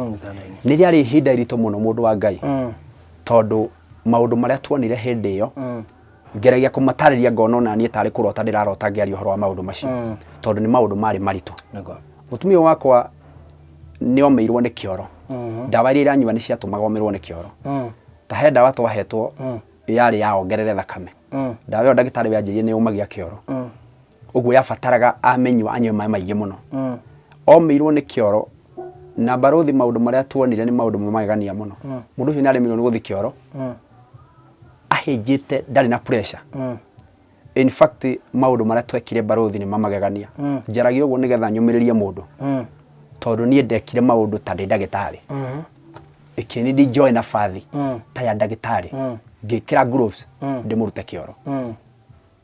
nä rä arä ihinda iritå må no må ndå wa Ngai tondå maå ndå marä a tuonire hä ndä ä yo ngeragia kå matarä ria ngona na niä tarä kå rota ndä rarota ngä aria å horo wa maå ndå macio tondå nä maå ndå marä maritå. Må tumia wakwa nä omä irwo nä kä oro, ndawa iria iranyua nä ciatå maga omä rwo nä kä oro, ta he ndawa twahetwo yarä ya ongerere thakame, ndawa ä yo ndagä tarä we anjä rie nä å magia kä oro, å guo yabataraga amenywo anyue maä maingä må no, omä irwo nä kä oro na barothi maå ndå marä a tuonire nä maå ndå magegania må no. Må ndå å cio nä aremirwo nä gå thiä kä oro ahänjä te ndarä na pressure. In fact maå ndå marä a twekire barothi nä mamagegania, njaragia å guo nä getha nyå mä rä rie må ndå tondå niä ndekire maå ndå ta ndä ndagä tarä, ä ni njoe na bathi ta ya ndagä tarä, ngä kä ra gloves ndä må rute kä oro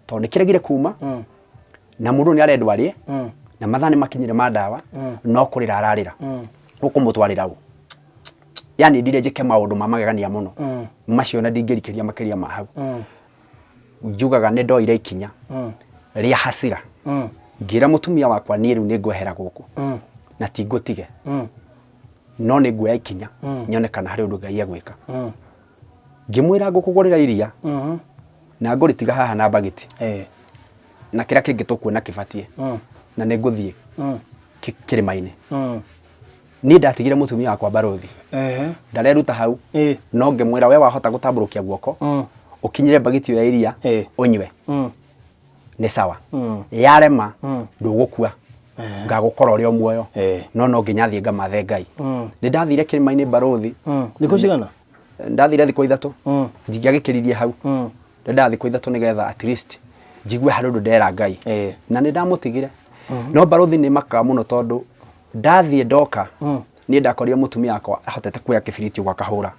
tondå nä kä regire kuma na må ndå nä arendwo arä na mathaa nä makinyire ma ndawa no kå rä ra ararä ra gå kå må twarä ra gå, yani ndire njä ke maå ndå mamagegania må no macio na ndingä rikä ria makä ria ma hau. Njugaga nä ndoire ikinya rä a hasira ngä ra må tumia wakwa niä rä u nä ngwehera gå kå na ti ngå tige no nä nguoya ikinya nyone kana harä å ndå Ngai egwä ka. Ngä mwä ra ngå kå gå rä ra iria na ngå rä tiga haha na mbagiti na kä rä a kä ngä tå kuona kä batiä na nä ngå thiä kä rä ma-inä. Niä ndatigire må tumia wakwa barothi ndareruta hau no ngä mwä ra we wahota gå tambå rå kia guoko å kinyire mbagiti ä yo ya iria å nyue nä sawa, yarema ndå gå kua ngagå kora å rä o muoyo no no nginya thiä ngamathe Ngai. Nä ndathire kä rä ma-inä barothi thikå cigana? Ndathire thikå ithatå ndingä agä kä ririe hau, nda thikå ithatå nä getha at least njigue harä å ndå ndera Ngai na nä ndamå tigire. No barothi nä makaga må no tondå ndathiä ndoka niä ndakorire må tumia wakwa ahotete kuoya kä biriti å gwakahå ra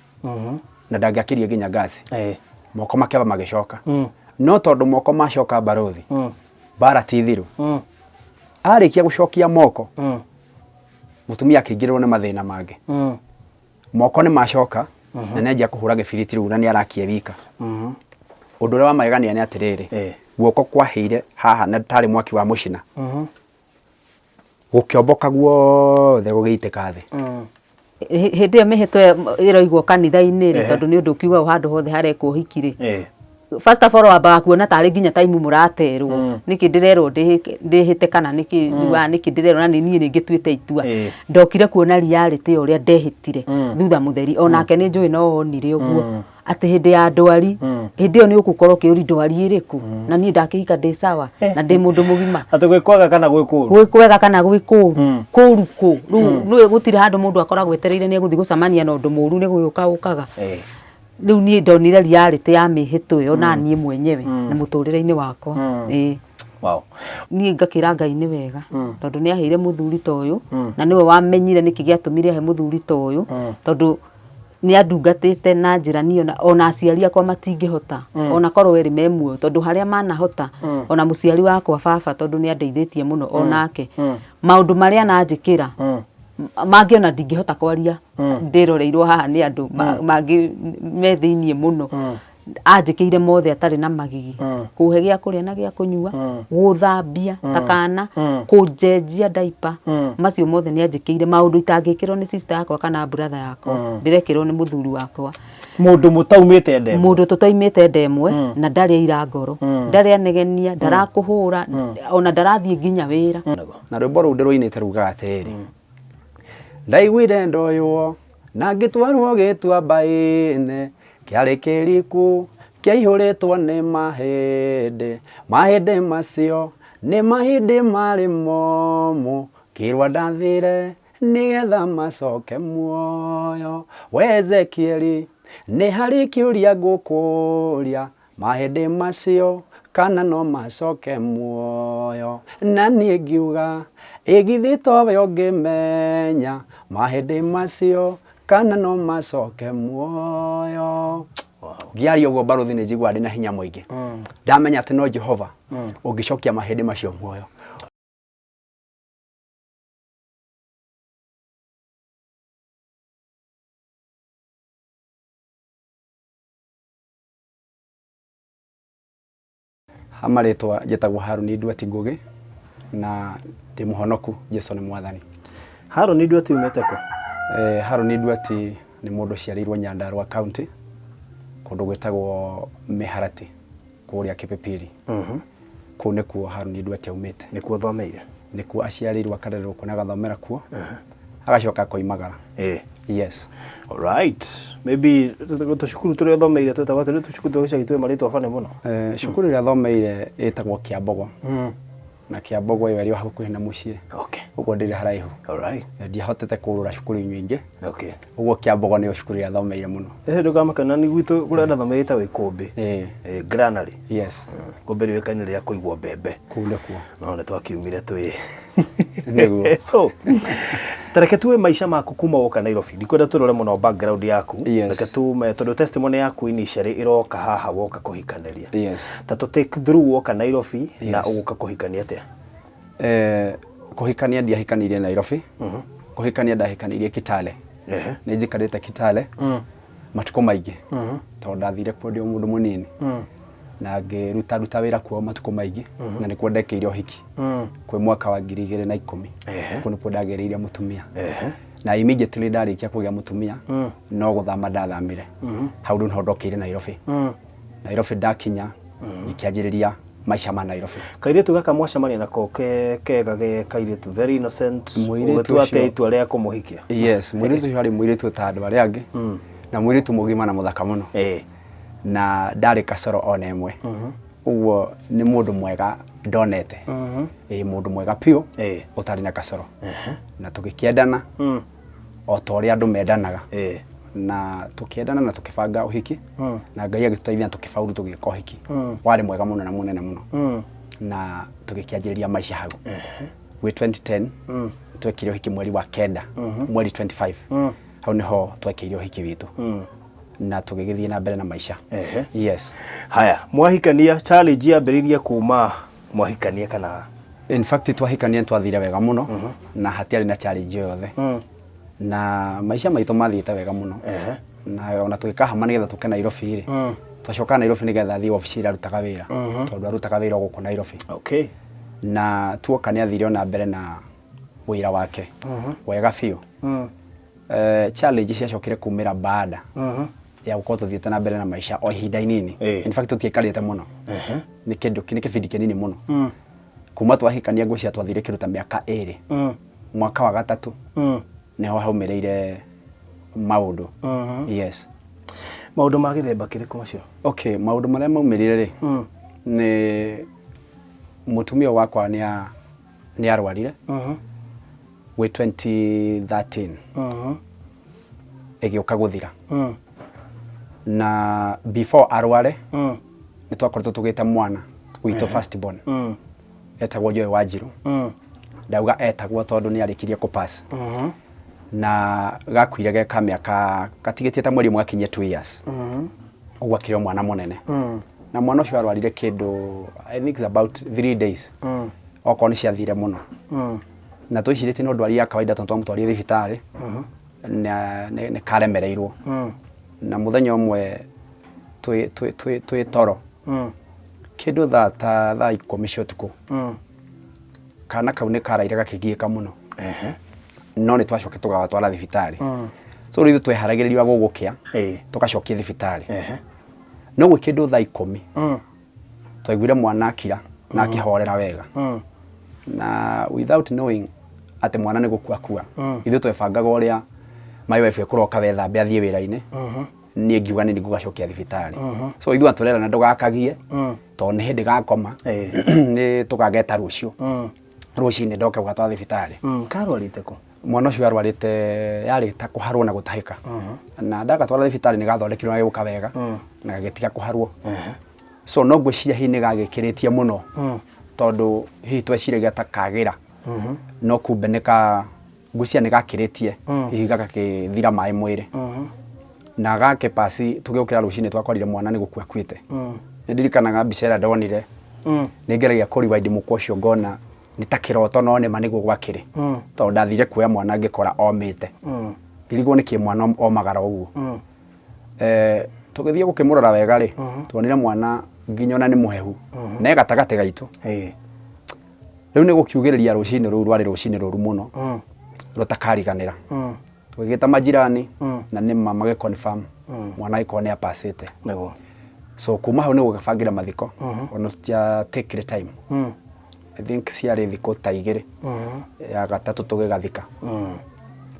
na ndangä akä rie nginya ngaci moko makäamba magä coka no tondå moko macoka barothi bara ti thiru arä kia gå cokia moko må tumia akä ingä rä rwo nä mathä na mangä moko nä macoka na nenjia kå hå ra gä biriti rä u na nä arakie wika. Å ndå å rä a wa magegania nä atä rä rä guoko kwahä ire haha na tarä mwaki wa må cina gå kä omboka guothe gå gä itä ka thä. Hä ndä ä yo mä hä tå ä roigwo kanitha-inä rä tondå nä å ndå å kiuga handå hothe harekwo å hiki rä first of all wambaga kuona tarä nginya taimu må raterwo nä kä ndä rerwo ndä hä te kana nä kä ndä rerwo na nä niä nä ngä tuä te itua ndokire kuona reality å rä a ndehä tire thutha må theri onake nä njå ä no wonire å guo atä hä ndä ya ndwari hä ndä ä yo nä å gå korwo kä å ri ndwari ä rä kå na niä ndakä hika ndä sawa na ndä må ndå må gima atä gwä kwega kana gwä kå gwä kwega kana gwä kå kå ru kå rä u gå tirä handå må ndå akoragwo etereire nä egå thiä gå cemania na å ndå må ru nä gå ka å kaga rä u niä ndonire reality ya mä hä tå ä yo na niä mwenyewe na må tå rä re-inä wakwa niä ngakä ra Ngai nä wega tondå nä aheire må thuri ta å yå na nä we wamenyire nä kä gä atå mire ahe må thuri ta å yå tondå nä andungatä te na njä ra niä ona aciari akwa matingä hota ona korwo erä me muoyo tondå harä a manahota ona må ciari wakwa baba tondå nä andeithä tie må no onake maå ndå marä a nanjä kä ra mangä ona ndingä hota kwaria ndä roreirwo haha nä andå mangä me thä iniä må no anjä kä ire mothe atarä na magigi kå he gä a kå rä a na gä a kå nyua gå thambia takana kå njenjia diaper macio mothe nä anjä kä ire maå ndå itangä kä rwo nä sister yakwa kana brother yakwa ndä rekä rwo nä må thuri wakwa må ndå må taumä te ndemwe må ndå tå taumä te ndemwe na ndarä aira ngoro ndarä anegenia ndarakå hå ra ona ndarathiä nginya wä ra. Na rwä mbo rå u ndä rå inä te rugaga atä rä ndaiguire ndoywo na ngä twarwo gä tua mbaä-ne kä arä kä riku kä ihå rä two nä mahä ndä macio nä mahä ndä marä momå kä rwa ndathä re nä getha macoke muoyo. We Ezekieli nä harä kä å ria ngå kå ria mahä ndä macio kana no macoke muoyo na niä ngiuga ĩgithĩ towe ũngĩmenya mahĩ ndĩ macio kana no macoke muoyo. Ngiaria ũguo barothi nĩ njiguaga ndĩ na hinya mũingĩ ndamenya atĩ no Jehova ũngĩcokia mahĩ ndĩ macio muoyo. Hamaretwa jetagwo Haruni Ndweti Ngugi na ndĩ mũhonoku Jesu nĩ mwathani. Haruni Ndweti umĩte kũ? Haroni Nduati nĩ mũndũ ciarĩirwo Nyandarua County kũndũ gwĩtagwo Mĩharati kũrĩa Kĩpĩpĩri. Kũu nĩkuo Haroni Nduati aumĩte. Nĩkuo thomeire? Nĩkuo aciarĩirwo akarererwo kuo na agathomera kuo. Agacoka akoimagara. Yes. All right. Maybe tucukuru tũrĩa thomeire twetagwo atĩ tucukuru twa gĩcagi twĩ marĩtwa bane mũno. Cukuru ĩrĩa thomeire ĩtagwo Kĩambogo. Na Kĩambogo ĩyo ĩrĩ hakuhĩ na mũciĩ. Okay. Ũguo ndĩrĩ haraihu. All right. Ndiahotete kũrũra cukuru nyingĩ. Okay. Ũguo Kĩambogo nĩyo cukuru ĩrĩa thomeire mũno. Ndũkamakana nĩ gwitũ kũrĩa ndathomeire ta wĩ Kũmbĩ. Granary. Yes. Kũmbĩ rĩũĩkaine rĩa kũigwo mbembe. Kũu nĩkuo. No nĩ twakiumire twĩ. Nĩguo. So, tareke tuwe maisha maku kuma woka Nairobi. Ndikwenda tũrore mũno background yaku. Reke tume tondũ testimony yaku initially iroka haha woka kũhikanĩria. Yes. Ta to take through woka Nairobi na ũgũka kũhikania atĩa? Kũhikania ndiahikanirie Nairobi. Kũhikania ndahikanirie Kitale. Nĩ njikarĩte Kitale. Matukũ maingĩ. Tondũ ndathire kuo ndĩ mũndũ mũnini. Na ngĩruta wĩra kuo matukũ maingĩ na nĩkuo ndekeire ũhiki. Kwĩ mwaka wa 2010. Kuo nĩkuo ndagereire mũtumia. Na immediately ndarĩkia kũgĩa mũtumia no gũthama ndathamire. Hau rĩu no ndokeire Nairobi. Nairobi ndakinya ikĩanjĩrĩria maisha ma Nairobi. Kairĩtu gaka mwacemania nako kega kairĩtu very innocent. Ũgĩtua atĩa itua rĩa kũmũhikia? Yes, mũirĩtu ũcio arĩ mũirĩtu ta andũ arĩa angĩ. Na mũirĩtu mũgima na mũthaka mũno. Na ndarĩ kasoro ona ĩmwe. Ũguo nĩ mũndũ mwega ndonete. Mũndũ mwega piũ ũtarĩ na kasoro. Na tũgĩkĩendana o ta ũrĩa andũ mendanaga. Na tũkĩendana na tũkĩbanga ũhiki. Na Ngai agĩtũteithia tũkĩbauru tũgĩka ũhiki. Warĩ mwega mũno na mũnene mũno. Na tũgĩkĩanjĩrĩria maisha hau. Gwĩ 2010 twekire ũhiki mweri wa 9 mweri 25. Hau nĩho twekire ũhiki witũ. Na tũgĩgĩthiĩ na mbere na maisha. Yes. Haya, mwahikania challenge yambĩrĩirie kuma mwahikania kana? In fact twahikania twathire wega mũno na hatiarĩ na challenge yothe. Na maisha maitũ mathiĩte wega mũno. Na ona tũgĩkahama nĩgetha tũke Nairobi rĩ. Twacoka Nairobi nĩgetha thiĩ obici ĩrĩa arutaga wĩra. Tondũ arutaga wĩra gũkũ Nairobi. Okay. Na tuoka nĩ athire ona mbere na wĩra wake. Wega biũ. Challenge ciacokire kumĩra baada. Ya gũkorwo tũthiĩte na mbere na maisha o ihinda inini. In fact tũtiĩkarĩte mũno. Nĩ kĩbindi kĩnini mũno. Kuma twahikania ngũcia twathire kĩruta mĩaka 2. Mwaka wa gatatũ nĩho haumĩrĩire maũndũ. Yes. Maũndũ ma gĩthemba kĩrĩkũ macio? Okay, maũndũ marĩa maumĩrire rĩ nĩ mũtumia wakwa nĩ arwarire gwĩ 2013 ĩgĩũka gũthira. Na before arware nĩ twakoretwo tũgĩte mwana witũ first born etagwo Joy Wanjiru. Ndauga etagwo tondũ nĩ arĩkirie kũpass. Na gakuire geka mĩaka gatigĩtie ta mweri ũmwe akinyie 2 years. Ũguo akĩrĩ mwana mũnene. Na mwana ũcio arwarire kĩndũ I think it's about 3 days. Okorwo nĩ ciathire mũno. Na twĩcirĩtie no ndwari ya kawaida tondũ twamũtwarire thibitarĩ. Nĩ karemereirwo. Na mũthenya ũmwe twĩ toro. Kĩndũ thaa 10 cia ũtukũ. Kana kau nĩ karaire gakĩgiĩka mũno. No nĩ twacoke tũgatwara thibitarĩ. So rĩu tweharagĩrĩria gũgũkĩa tũgacokia thibitarĩ. No gwĩ kĩndũ thaa 10 twaiguire mwana akira na akĩhorera wega. Na without knowing atĩ mwana nĩ gũkua kua. Ithuĩ twebangaga ũrĩa my wife ekũroka wethambe athiĩ wĩra-inĩ. Niĩ ngiuga nĩ ngũgacokia thibitarĩ. So ithuĩ atũrerana ndũgakagie tondũ nĩ hĩndĩ gakoma nĩ tũgageta rũciũ. Rũcinĩ ndoke gũgatwara thibitarĩ. Karwarĩte kũ? Mwana ũcio arwarĩte yarĩ ta kũharwo na gũtahĩka. Na ndagatwara thibitarĩ nĩ gathondekirwo gagĩũka wega na gagĩtiga kũharwo. So no ngwĩciria hihi nĩ gagĩkĩrĩtie mũno tondũ hihi tweciragia ta kagĩra. No kumbe ngwĩciria nĩ gakĩrĩtie hihi gagakĩthira maĩ mwĩrĩ. Na gake pasi tũgĩũkĩra rũcinĩ twakorire mwana nĩ gũkua akuĩte. Nĩ ndirikanaga mbica ĩrĩa ndonire. Nĩ ngeragia kũriwaindi mũkwa ũcio ngona nĩ ta kĩroto no nĩma nĩguo gwakĩrĩ. Tondũ ndathire kuoya mwana ngĩkora omĩte. Ngĩrigwo nĩkĩ mwana omagara ũguo. Tũgĩthiĩ gũkĩmũrora wega rĩ tuonire mwana nginya ona nĩ mũhehu. Na gatagatĩ gaitũ. Rĩu nĩ gũkiugĩrĩria rũcinĩ rũu rwarĩ rũcinĩ rũru mũno. Rũtakariganĩra. Tugigita majirani na nĩ mama ge confirm mwana iko nĩ apasite. Nego. So kuma hau nĩ gũgabangira mathiko ona tia take the time. I think ciarĩ thikũ ta igĩrĩ ya gatatũ tũgĩgathika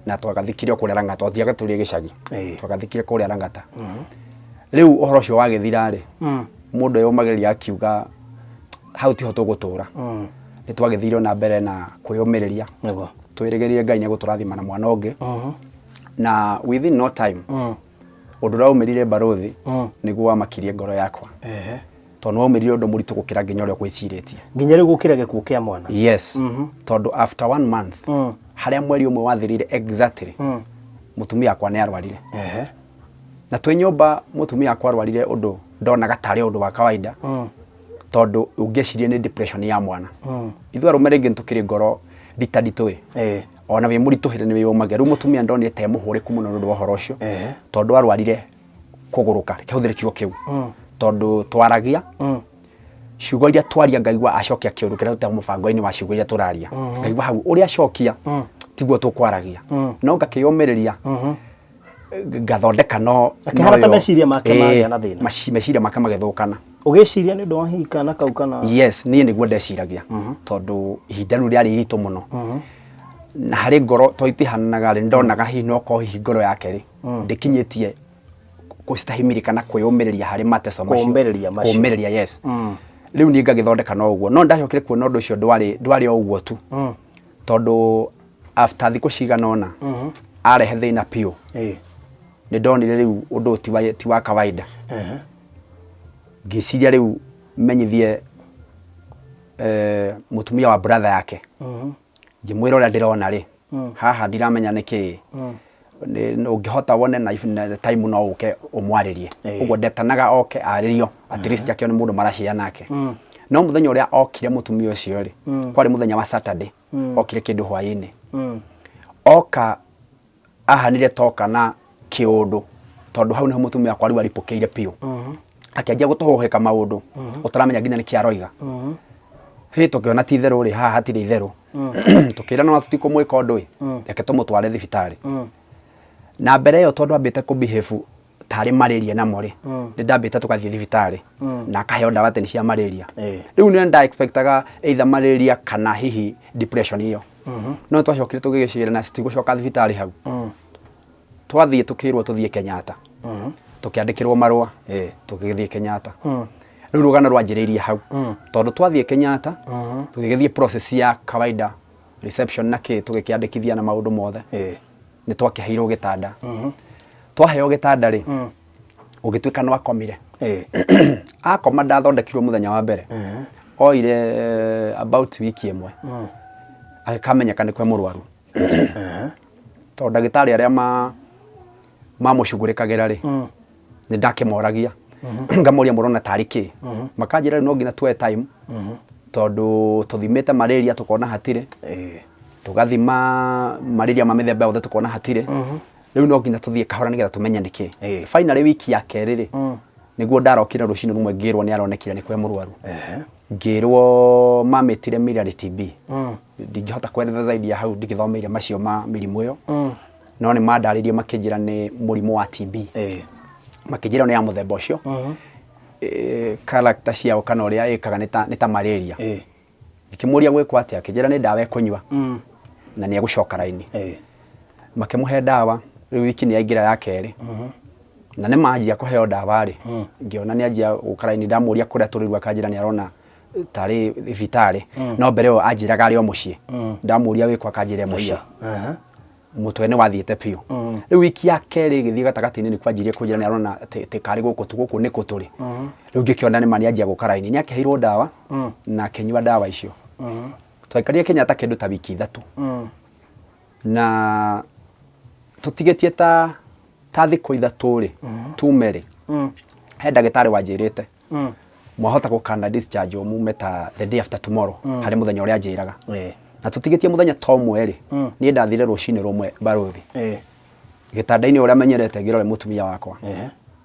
na twagathikire kũrĩa Rangata tũthiaga tũrĩ gĩcagi twagathikire kũrĩa Rangata rĩu ũhoro ũcio wagĩthira rĩ mũndũ yomagĩrĩria akiuga hau tiho tũgũtũra nĩ twagĩthire na mbere na kwĩyũmĩrĩria twĩrĩgĩrĩire Ngai nĩ gũtũrathima na mwana ũngĩ na within no time ũndũ ũrĩa ũmĩrire barothi nĩguo wamakirie ngoro yakwa tondũ waumĩrire ũndũ mũritũ gũkĩra nginya ũrĩa gwĩcirĩtie nginya rĩu gũkĩra gĩkuũ kĩa mwana yes tondũ after 1 month harĩa mweri ũmwe wathirire exactly mũtumia akwa nĩ arwarire na twĩ nyũmba mũtumia akwa arwarire ũndũ ndonaga tarĩ ũndũ wa kawaida tondũ ũngĩcirie nĩ depression ya mwana ithuĩ arũme rĩngĩ tũkĩrĩ ngoro nditũ ona we mũritũhĩre nĩ wĩyũmagia rĩu mũtumia ndonire te mũhũrĩku mũno nĩ ũndũ wa ũhoro ũcio tondũ arwarire kũgũrũka kĩhũthĩre kiugo kĩu tondũ twaragia ciugo iria twaria ngaigua acokia kĩũndũ kĩrĩa tũtemu mũbango-inĩ wa ciugo iria tũraria ngaigua hau ũrĩa acokia tiguo tũkwaragia no ngakĩyũmĩrĩria ngathondeka no akĩharata meciria make magĩa na thĩna meciria make magĩthũkana ũgĩciria nĩ ũndũ wa hihi kana kau kana yes niĩ nĩguo ndeciragia tondũ ihinda rĩu rĩarĩ iritũ mũno na harĩ ngoro twaitihanaga rĩ ndonaga hihi no ko hihi ngoro yake rĩ ndĩkinyĩtie kũstahimili kana kwĩyũmĩrĩria harĩ mateso macio kũmĩrĩria yes rĩu niĩ ngagĩthondeka no ũguo no ndacokire kuona ũndũ ũcio ndwarĩ o ũguo tu tondũ after thikũ cigana ũna arehe thĩna piũ nĩ ndonire rĩu ũndũ ti wa kawaida ngĩciria rĩu menyithie mũtumia wa brother yake ngĩmwĩra ũrĩa ndĩrona rĩ haha ndiramenya nĩkĩ ũngĩhota wone na time no ũke ũmwarĩrie ũguo ndetanaga oke arĩrio at least akĩone mũndũ maracĩa nake no mũthenya ũrĩa okire mũtumia ũcio rĩ kwarĩ mũthenya wa Saturday okire kĩndũ hwaĩ-inĩ oka ahanire toka na kĩũndũ tondũ hau nĩho mũtumia akwa rĩu aripũkĩire piũ akĩanjia gũtũhũhĩka maũndũ ũtaramenya nginya nĩkĩ aroiga hĩ tũkĩona ti itherũ rĩ haha hatirĩ itherũ tũkĩrana no tũtikũmwĩka ũndũ reke tũmũtware thibitarĩ na mbere ĩyo tondũ ambĩte kũbehave tarĩ malaria namo rĩ nĩ ndambĩte tũgathiĩ thibitarĩ na akaheo ndawa tene cia malaria rĩu nĩ nda expectaga either malaria kana hihi depression iyo no twacokire tũgĩgĩcira na tũtigũcoka thibitarĩ hau twathiĩ tũkĩrwo tũthiĩ Kenyatta tũkĩandĩkĩrwo marũa tũgĩgĩthiĩ Kenyatta rĩu rũgano rwanjĩrĩirie hau tondũ twathiĩ Kenyatta tũgĩgĩthiĩ process ya kawaida reception na kĩ tũgĩkĩandĩkithia na maũndũ mothe nĩ twakĩheirwo gĩtanda twaheo gĩtanda rĩ ũgĩtuĩka no akomire akoma ndathondekirwo mũthenya wa mbere oire about wiki ĩmwe agĩkamenyeka nĩ kwe mũrwaru tondũ ndagĩtarĩ arĩa mamũcugũrĩkagĩra rĩ nĩ ndakĩmoragia ngamoria mũrona tarĩ kĩ makanjĩra no nginya tuoe time tondũ tũthimĩte malaria tũkona hatirĩ tũgathima malaria ma mĩthemba yothe tũkona hatirĩ rĩu no nginya tũthiĩ kahora nĩgetha tũmenye nĩkĩ finally wiki ya kerĩ rĩ nĩguo ndarokire rũcinĩ rumwe ngĩrwo nĩ aronekire nĩ kwe mũrwaru ngĩrwo mamĩtire miliary TB ndingĩhota kweretha zaidi ya hau ndĩgĩthomeire macio ma mĩrimũ ĩyo no nĩ mandarĩrie makĩnjĩra nĩ mũrimũ wa TB makĩnjĩra nĩ ya mũthemba ũcio character ciao kana ũrĩa ĩkaga nĩ ta malaria ngĩkĩmũria gwĩkwo atĩa akĩnjĩra nĩ ndawa kũnyua na nĩ egũcoka raini makĩmũhe ndawa rĩu wiki nĩ yaingĩra ya kerĩ na nĩ manjia kũheo ndawa rĩ ngĩona nĩ anjia gũka raini ndamũria kũrĩa tũrĩrua akanjĩra nĩ arona tarĩ thibitarĩ no mbere ĩyo anjĩraga arĩ o mũciĩ ndamũria wĩkwo akanjĩra mũciĩ mũtwe nĩ wathiĩte piũ rĩu wiki ya kerĩ ĩgĩthiĩ gatagatĩ-inĩ nĩ kwanjirie kũnjĩra nĩ arona karĩ gũkũ tu gũkũ nĩkũ tũrĩ rĩu ngĩkĩona nĩ ma nĩ anjia gũka raini nĩ akĩheirwo ndawa na akĩnyua ndawa icio twaikarire Kenyatta kĩndũ ta wiki 3 na tũtigĩtie ta thikũ 3 rĩ tume rĩ he ndagĩtarĩ wanjĩrĩte mwahota gũkana discharge mume ta the day after tomorrow harĩ mũthenya ũrĩa anjĩraga na tũtigĩtie mũthenya ta ũmwe rĩ niĩ ndathire rũcinĩ rũmwe barothi gĩtanda-inĩ ũrĩa menyerete ngĩrore mũtumia wakwa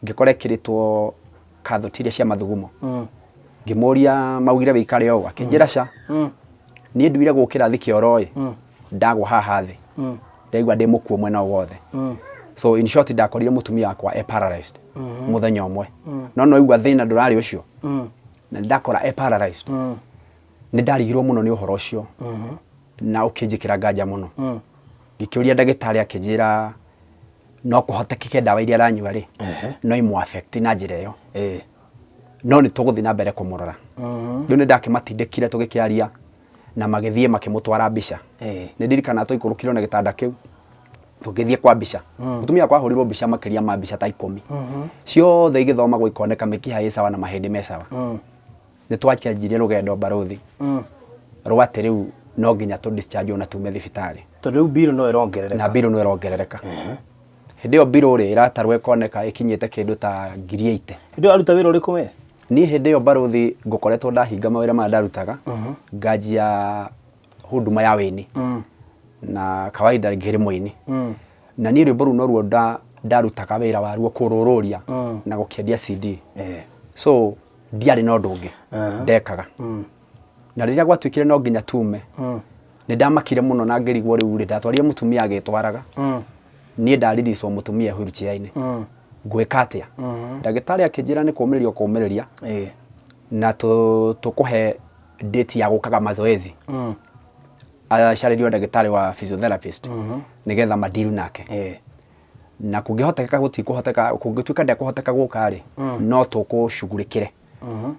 ngĩkora kĩrĩtwo kathotiria cia mathugumo ngĩmũria maugire wĩikare o akĩnjĩra ca niĩ nduire gũkĩra thikĩoro ndagwa haha thĩ ndaigua ndĩ mũkuo mwena wothe so in short ndakorire mutumia wakwa paralyzed muthenya umwe no igua thina ndurari ucio na ndakora paralyzed ni ndarigirwo muno ni uhoro ucio na ukinjikira nganja muno ngikiuria ndagitari akinjira no kuhotekeke ndawa iria aranyua ri no imu affect na njira iyo no ni tuguthi na mbere kumurora riu ni ndakimatindikire tugikiaria na magithie makimutwara mbica ni ndirikana tuikurukirwo na gitanda kiu tugithie kwa mbica mutumia kwa hurirwo mbica makiria ma mbica ta 10 ciothe igithomagwo ikoneka mikiha ĩ sawa na mahindi me sawa ni twakianjirie rugendo baruthi rwate riu no nginya tu discharge ona tume thibitari to riu bill no irongerereka na bill no irongerereka hindi yo bill ri iratarwo ikoneka ikinyite kindu ta 8,000 hindi aruta wira uriku me ni hindi yo baruthi ngukoretwo ndahinga mawira ma ndarutaga ngajia huduma ya weni na kawaida ngiri mwini na ni rwimbo runo ruo ndarutaga wira waruo kurururia na gukiendia CD so ndiari no ndungi ndekaga na riria gwatwikire no nginya tume ni ndamakire muno na ngirigwo riu ri ndatwarire mutumia agitwaraga ni ndaririswo mutumia wheelchair-ini gwika atia ndagitari akinjira ni kumiriria na tukuhe date ya gukaga mazoezi acaririo ndagitari wa physiotherapist nigetha madiru nake na kungihoteka gutikuhoteka kungituika ndakuhoteka guka ri no tukushugurikire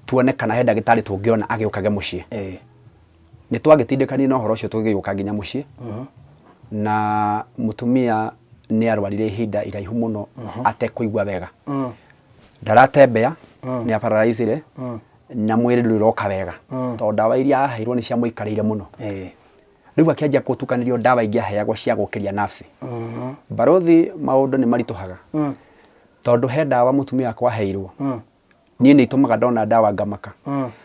tuone kana he ndagitari tungiona agiukage mucii ni twagitindikani no horo cio tugiuka nginya mucii na mutumia ni arwarire ihinda iraihu muno atekuigwa wega ndaratembea ni aparalyzire na mwiri nduriroka wega to ndawa iria aheirwo ni cia muikarire muno riu akianjia gutukanirio ndawa ingi aheagwo cia gukiria nafsi barothi maundu ni marituhaga tondu he ndawa mutumia akwa aheirwo ni itumaga ndona ndawa ngamaka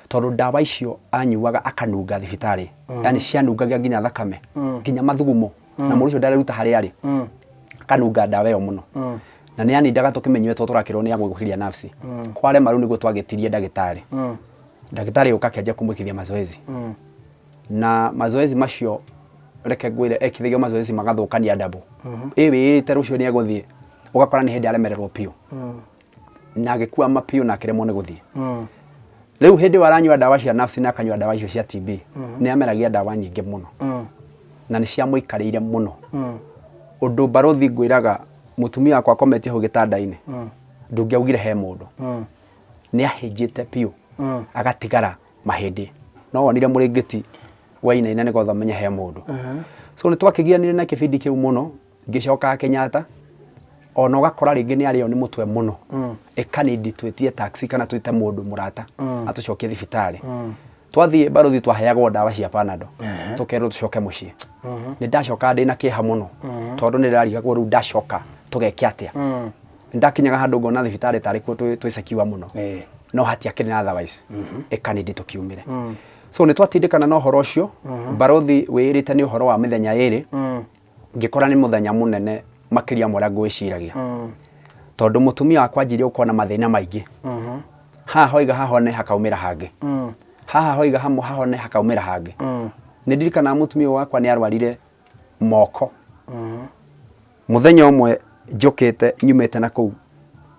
tondu ndawa icio anyuaga akanunga thibitari yani cianungaga nginya thakame nginya mathugumo na mũndũ ũcio ndareruta harĩa arĩ akanunga ndawa ĩyo mũno na nĩ anindaga tũkĩmenyuĩtwo tũrakĩrwo nĩ agũgũkiria nafsi kware maru nĩguo twagĩtirie ndagĩtarĩ ndagĩtarĩ ũka akĩanjia kũmwĩkithia mazoezi na mazoezi macio reke ngwĩre ekithagio mazoezi magathũkania ndabu wĩrĩte rũcio nĩ egũthiĩ ũgakora nĩ hĩndĩ aremererwo piũ na agĩkua mapiũ na akĩremwo nĩ gũthiĩ rĩu hĩndĩ waranyua ndawa cia nafsi na akanyua ndawa icio cia TB nĩ ameragia ndawa nyingĩ mũno na nĩ cia mũikarĩire mũno ũndũ barothi ngwĩraga mutumia akwa akometie hau gĩtanda-inĩ ndũngĩaugire he mũndũ nĩ ahĩnjĩte piũ agatigara mahĩndĩ no wonire mũrĩngĩti wainaina nĩgetha ũmenye he mũndũ so nĩ twakĩgianire na kĩbindi kĩu mũno ngĩcoka Kenyatta ona ũgakora rĩngĩ nĩ arĩo nĩ mũtwe mũno ĩkanindi twĩtie taxi kana twĩte mũndũ mũrata atũcokie thibitari twathiĩ barothi twaheagwo ndawa cia Panadol tũkerwo tũcoke mũciĩ nĩ ndacoka ndĩ na kĩeha mũno tondũ nĩ ndarigagwo rĩu ndacoka tũgeke atia ndakinyaga handũ ngona thibitari tarĩ kuo twĩcekiwa mũno no hatiakĩrĩ na otherwise ĩkanindi tũkiumire so nĩ twatindĩkana na ũhoro ũcio barothi wĩrĩte nĩ ũhoro wa mĩthenya ĩrĩ ngĩkora nĩ mũthenya mũnene makĩria mora ngwĩciragia tondũ mutumia wakwa anjirie gũkorwo na mathĩna maingĩ haha hoiga hahone hakaumĩra hangĩ haha hoiga hahone hakaumĩra hangĩ nĩ ndirikana mutumia wakwa nĩ arwarire moko muthenya ũmwe njũkĩte nyumĩte na kũu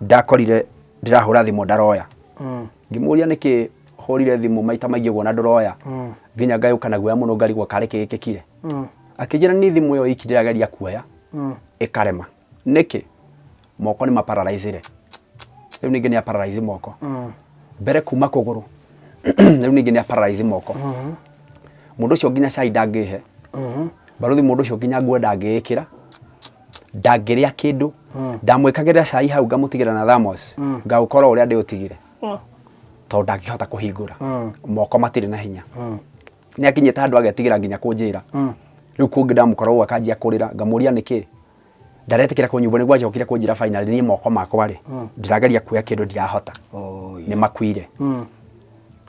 ndakorire ndĩrahũra thimũ ndaroya ngĩmũria nĩkĩ hũrire thimũ maita maingĩ ũguo na ndũroya nginya ngayũka na guoya mũno ngarigwo karĩ gĩkĩkire akĩnjĩra nĩ thimũ ĩyo iki ndĩrageria kuoya ĩkarema nĩkĩ moko nĩ maparalyzire rĩu ningĩ nĩ aparalyze moko mbere kuma kũgũrũ rĩu ningĩ nĩ aparalyze moko mũndũ ũcio nginya cai ndangĩhe barothi mũndũ ũcio nginya nguo ndangĩĩkĩra ndangĩrĩa kĩndũ ndamwĩkagĩra cai hau ngamũtigĩra na thermos ngaũkora ũrĩa ndĩũtigire tondũ ndangĩhota kũhingũra moko matirĩ na hinya nĩ akinyĩte handũ agetigĩra nginya kũnjĩra rĩu kũngĩ ndamũkora ũguo akanjia kũrĩra ngamũria nĩkĩ ndaretikira kunyumba niguo acokire kunjira finally ni moko makwa ri ndirageria kuya kindu ndirahota ni makuire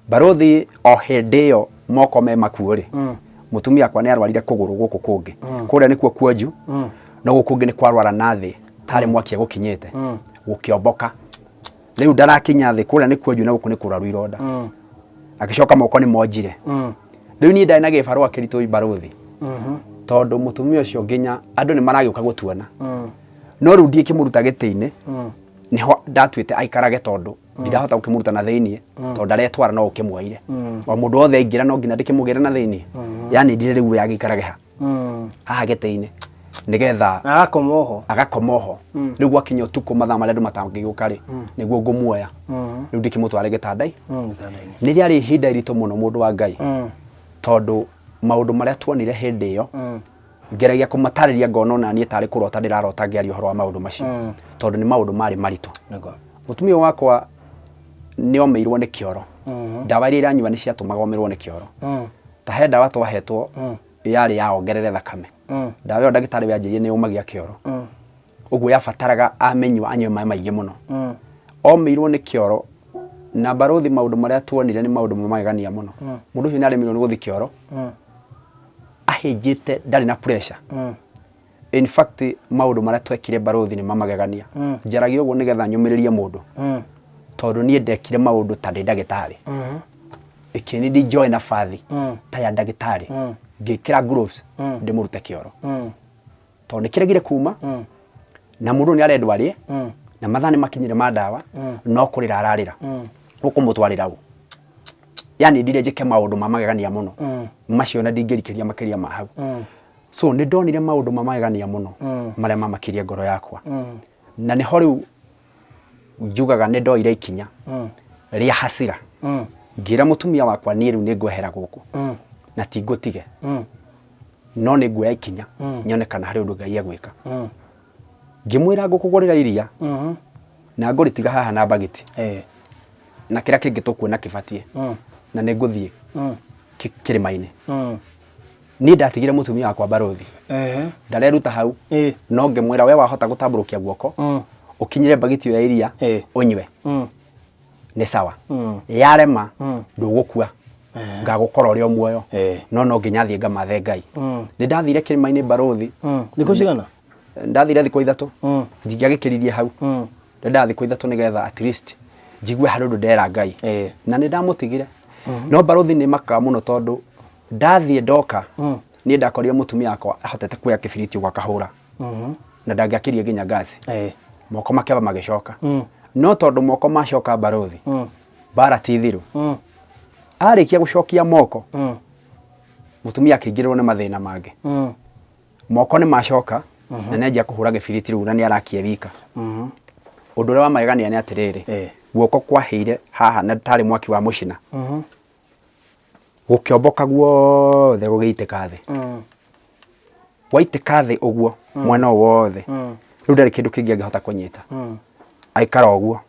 barothi o hindi yo moko me makuo ri mutumia akwa ni arwarire kuguru guku kungi kuria nikuo kuonju no guku kungi ni kwarwara nathi tari mwakia gukinyite gukiomboka riu ndarakinya thi kuria ni kuonju na guku ni kuraru ironda akicoka moko ni monjire riu ni ndai na gibaru akiritu barothi tondu mutumia ucio nginya andu ni maragiuka gutuona no riu ndie kimuruta giti-ini niho ndatuite aikarage tondu ndirahota gukimuruta na thiini tondu ndaretwara no ukimwoire o mundu othe aingira no nginya ndikimugire na thiini yani ndire riu yagikarage haha giti-ini nigetha agakomoho riu gwakinya utuku mathaa maria andu matangiuka ri niguo ngumuoya riu ndikimutware gitandai ni riari ihinda iritu muno mundu wa Ngai tondu maundu maria tuonire hindi iyo ngeragia kumatariria ngono na nie tari kurota ndirarota ngiaria uhoro wa maundu macio tondu ni maundu mari maritu mutumia wakwa ni omeirwo ni kioro ndawa iria iranyua ni ciatumaga omerwo ni kioro ta he ndawa twahetwo yari yaongerere thakame ndawa iyo ndagitari wanjirie ni umagia kioro uguo yabataraga amenywa anywe mai maingi muno omeirwo ni kioro na barothi maundu maria tuonire ni maundu magegania muno mundu ucio ni aremirwo ni guthi kioro ahejite ndari na pressure in fact maundu maria twekire barothi ni mamagegania njaragia uguo nigetha nyumiririe mundu tondu nie ndekire maundu ta ndi ndagitari ikini ndi join na fathi ta ya ndagitari ngikira gloves ndi murute kioro tondu nikiregire kuma na mundu ni arendwa rie na mathani makinyire mandawa no kurira ararira ukumutwarira u yani ndire njike maundu mamagegania muno macio na ndingirikeria makiria ma hau so ni ndonire maundu mamagegania muno maria mamakiria ngoro yakwa na ni ho riu njugaga ni ndoire ikinya ria hasira ngira mutumia wakwa ni riu ni ngwehera guku na ti ngutige no ni nguoya ikinya nyone kana hari undu Ngai agwika ngimwira ngukugurira iria na nguritiga haha na bagiti na kira kingi tukuona kibatie na ni nguthie kirima-ini ni ndatigire mutumia wakwa barothi ndareruta hau no ngimwira we wahota gutamburukia guoko ukinyire bagiti ya iria unywe ni sawa yarema ndugukua ngagukora uri o muoyo no nginya thie ngamathe Ngai ni ndathire kirima-ini barothi thiko cigana ndathire thiko 3 ndingiagikiririe hau ndathi thiko 3 nigetha at least njigwe hari undu ndera Ngai na ni ndamutigire no barothi ni maka muno tondu ndathie ndoka ni ndakorire mutumia akwa ahotete kuya kibiriti gwa kahura na ndangiakirie nginya gasi moko makeba magicoka no tondu moko macoka barothi bara tithiru arikia gucokia moko mutumia akingirwo ni mathina mangi moko ni macoka na nenjia kuhura gibiriti riu na ni arakia wika undu ria wa magegania ni atiriri guoko kwaheire haha na tari mwaki wa mucina gukiomboka guothe gugiiteka thi waitika thi uguo mwena wothe riu ndari kindu kingi angihota kunyita aikara uguo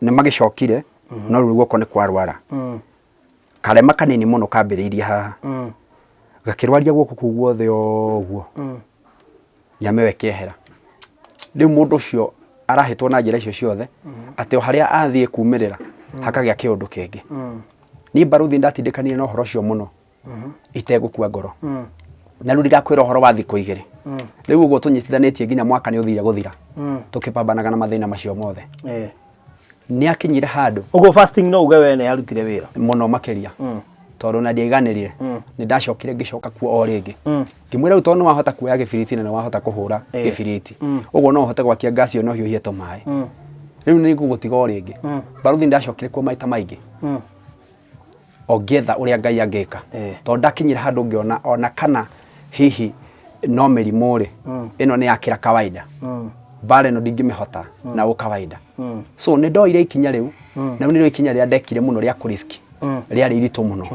ni magicokire no riu guoko ni kwarwara karema kanini muno kambiriirie haha gakirwaria guoko kuu guothe uguo nyamewe kiehera riu mundu ucio arahitwo na njira icio ciothe ati o haria athie kumirira hakagia kiundu kingi ni barothi ndatindikanie na uhoro ucio muno itegukua ngoro na riu ndirakwira uhoro wa thiko 2 riu uguo tunyitithanitie nginya mwaka ni uthire guthira tukipambanaga na mathina macio mothe ni akinyire handu uguo fasting no uge we ne arutire wira muno makiria tondu na ndiaiganirire ni ndacokire ngicoka kuo o ringi ngimwira utondu no wahota kuoya gibiriti na wahota kuhura gibiriti uguo no uhote gwakia gasi no hiuhie tumai riu ni ngugutiga o ringi barothi ndacokire kuo maita maingi ogetha uria Ngai angika tondu ndakinyira handu ngiona ona kana hihi no mirimo ri ino ni yakira kawaida bare no ndingimihota na ukawaida so ni ndoire ikinya riu na ni ro ikinya ria ndekire muno ria kuriski ria ririto muno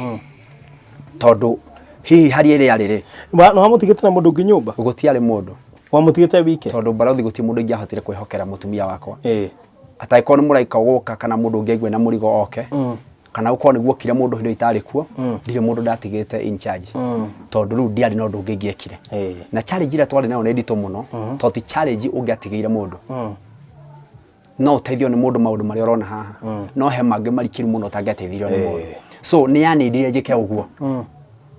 tondu hihi hari ria riri no hamutigite na mundu nginyumba gutiari mundu wamutigite wike tondu barothi guti mundu ngihotire kwihokera mutumia wakwa ataiko ni muraika guka kana mundu ngeigwe na murigo oke kana uko niguo kire mundu hindo itari kuo ndire mundu ndatigite in charge tondu riu ndiari no ndu ngigiekire na challenge ira twari nayo ni ndito muno toti challenge ungiatigire mundu no uteithio ni mundu maundu maria urona haha no he mangi marikiru muno tangiateithirio ni mundu so ni yani ndire njike uguo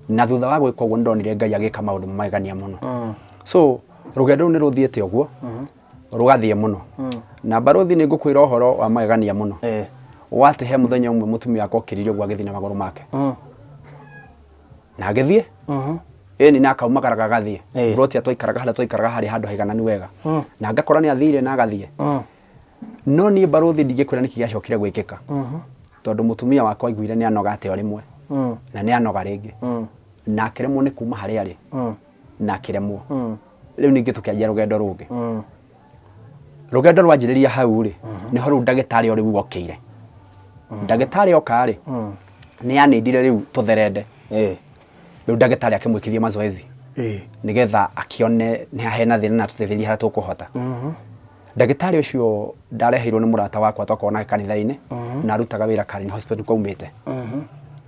na thutha wa gwika uguo ndonire Ngai agika maundu magegania muno so rugendo ni ruthiete uguo rugathie muno na barothi ni ngukwira uhoro wa magegania muno wate he muthenya umwe mutumia akokiririo gwa githina maguru make na agithie eni na akaumagara gathie broti atwaikaraga hari handu haigananu wega na ngakora ni athire na agathie no ni barothi ndigikwira niki giacokire gwikika tondu mutumia wakwa aiguire ni anoga ate rimwe na ni anoga ringi na kiremwo ni kuma hari ari na kiremwo riu ningi tukianjia rugendo rungi rugendo rwanjiriria hau ri niho riu ndagitari ori wokire ndagitari oka ri ni anindire riu tutherende riu ndagitari akimwikithia mazoezi nigetha akione ni hahena thina na tutetheria haria tukuhota ndagitari ucio ndareheirwo ni murata wakwa twakona kanitha-ini na arutaga wira Karen hospital kwaumite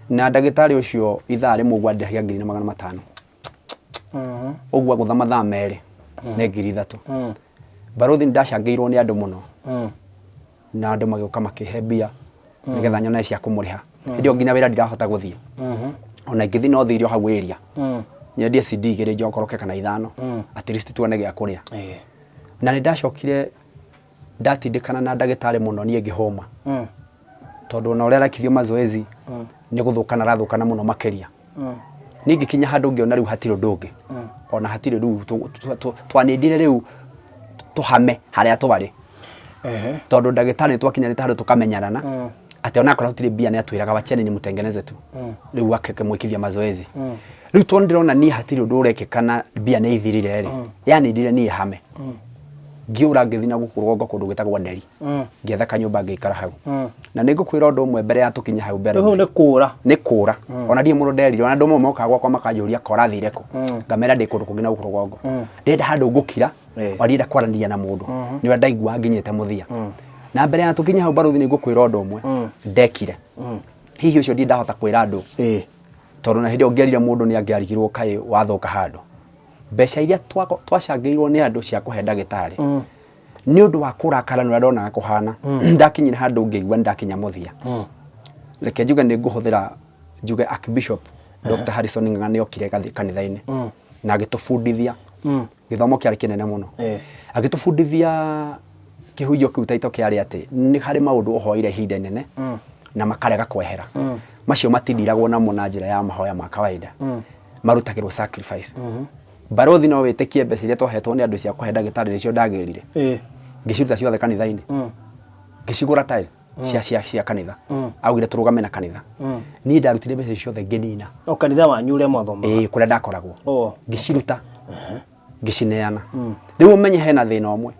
na ndagitari ucio ithaa rimwe gwa ndagia 500 ogwa gutha mathaa meri ne 3,000 barothi ndacangirwo ni andu muno na andu magioka makihe mbia nigetha nyone cia kumuriha ndio nginya wira ndirahota guthie ona ngithi no thirio hau area nyendie CD igire njokoroke kana 5 at least tuone gya kuria na ni ndacokire ndatindikana na ndagitari muno nie ngihoma tondu na urera kithio mazoezi ni guthukana rathukana muno makeria ningi kinya handu ngiona riu hatiro ndungi ona hatire riu twanindire riu tuhame haria tubari tondu ndagitari twakinyanite handu tukamenyarana ati ona akora hutire bia ni atwiraga wacheni ni mutengeneze tu riu akeke mwikithia mazoezi riu tondirona ni hatire undu urekekana bia ni ithirire ri yani ndire ni hame ngiura ngithina gukurugongo kundu gitagwa Nderi ngietha kanyumba ngikara hau na nigukwira undu umwe mbere ya tukinya hau mbere ni kura ona ndie muno nderire ona ndumo moka gwakwa makanjuria kora thire ku ngamera ndi kundu kungina gukurugongo ndenda handu ngukira warienda kwaranĩria na mundu niwe ndaigua nginyite muthia na mbere ya tukinya hau baruthi nigukwira undu umwe ndekire hihi ucio ndi ndahota kwira andu tondu na hindi ongerire mundu ni angiarigirwo kai wathoka handu mbeca iria twacangĩirwo ni andu cia kuhe ndagitari ni undu wa kurakara nura ndonaga kuhana ndakinyire handu ngĩigua ndakinya muthia reke njuge ni nguhuthira njuge Archbishop Dr. Harrison Ng'ang'a okire kanitha-ini na agitubundithia githomo kiari kinene muno agitubundithia kihunjio kiu taito kiari ati ni hari maundu uhoire ihinda inene na makarega kwehera macio matindiragwo namo na njira ya mahoya ma kawaida marutagirwo sacrifice barothi no witikie mbeca iria twahetwo ni andu cia kuhe ndagitari nicio ndagirire ngiciruta ciothe kanitha-ini ngicigura tile cia kanitha augire turugame na kanitha ni ndarutire mbeca ciothe nginina o kanitha wanyu ule mwathoma kuria ndakoragwo ngiciruta ngicineana riu umenye hena thina umwe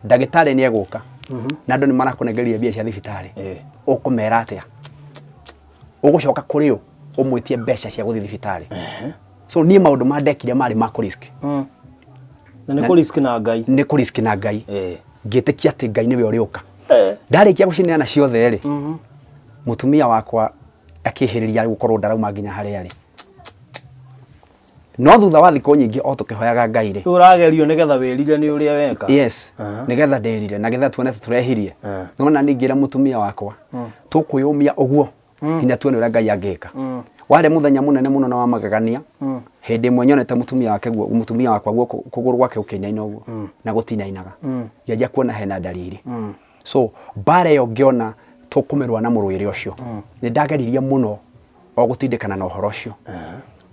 ndagitari ni eguka na andu ni marakunegeria mbia cia thibitari ukumera atia ugucoka kuri u umwitie mbeca cia guthii thibitari so ni maundu mandekire mari ma ku risk na ni ku risk na Ngai ni ku risk na Ngai ngitikia ati Ngai niwe uriuka ndarikia gucineana ciothe ri mutumia wakwa akihiriria gukorwo ndarauma nginya hari ari no thutha wa thikũ nyingĩ o tukihoyaga Ngai ri uragerio nigetha wirire ni uria weka yes nigetha ndirire na getha tuone turehirie nona ningira mutumia wakwa tukuyumia uguo nginya tuone uria Ngai angika wale muthenya munene muno na wa magagania hindi imwe nyonete mutumia wakwa kuguru gwake ukinyaina uguo na gutinainaga ngianjia kuona hena dalili so bare yo ngiona tukumirwa na muruire ucio ni ndageririe muno o gutindikana na uhoro ucio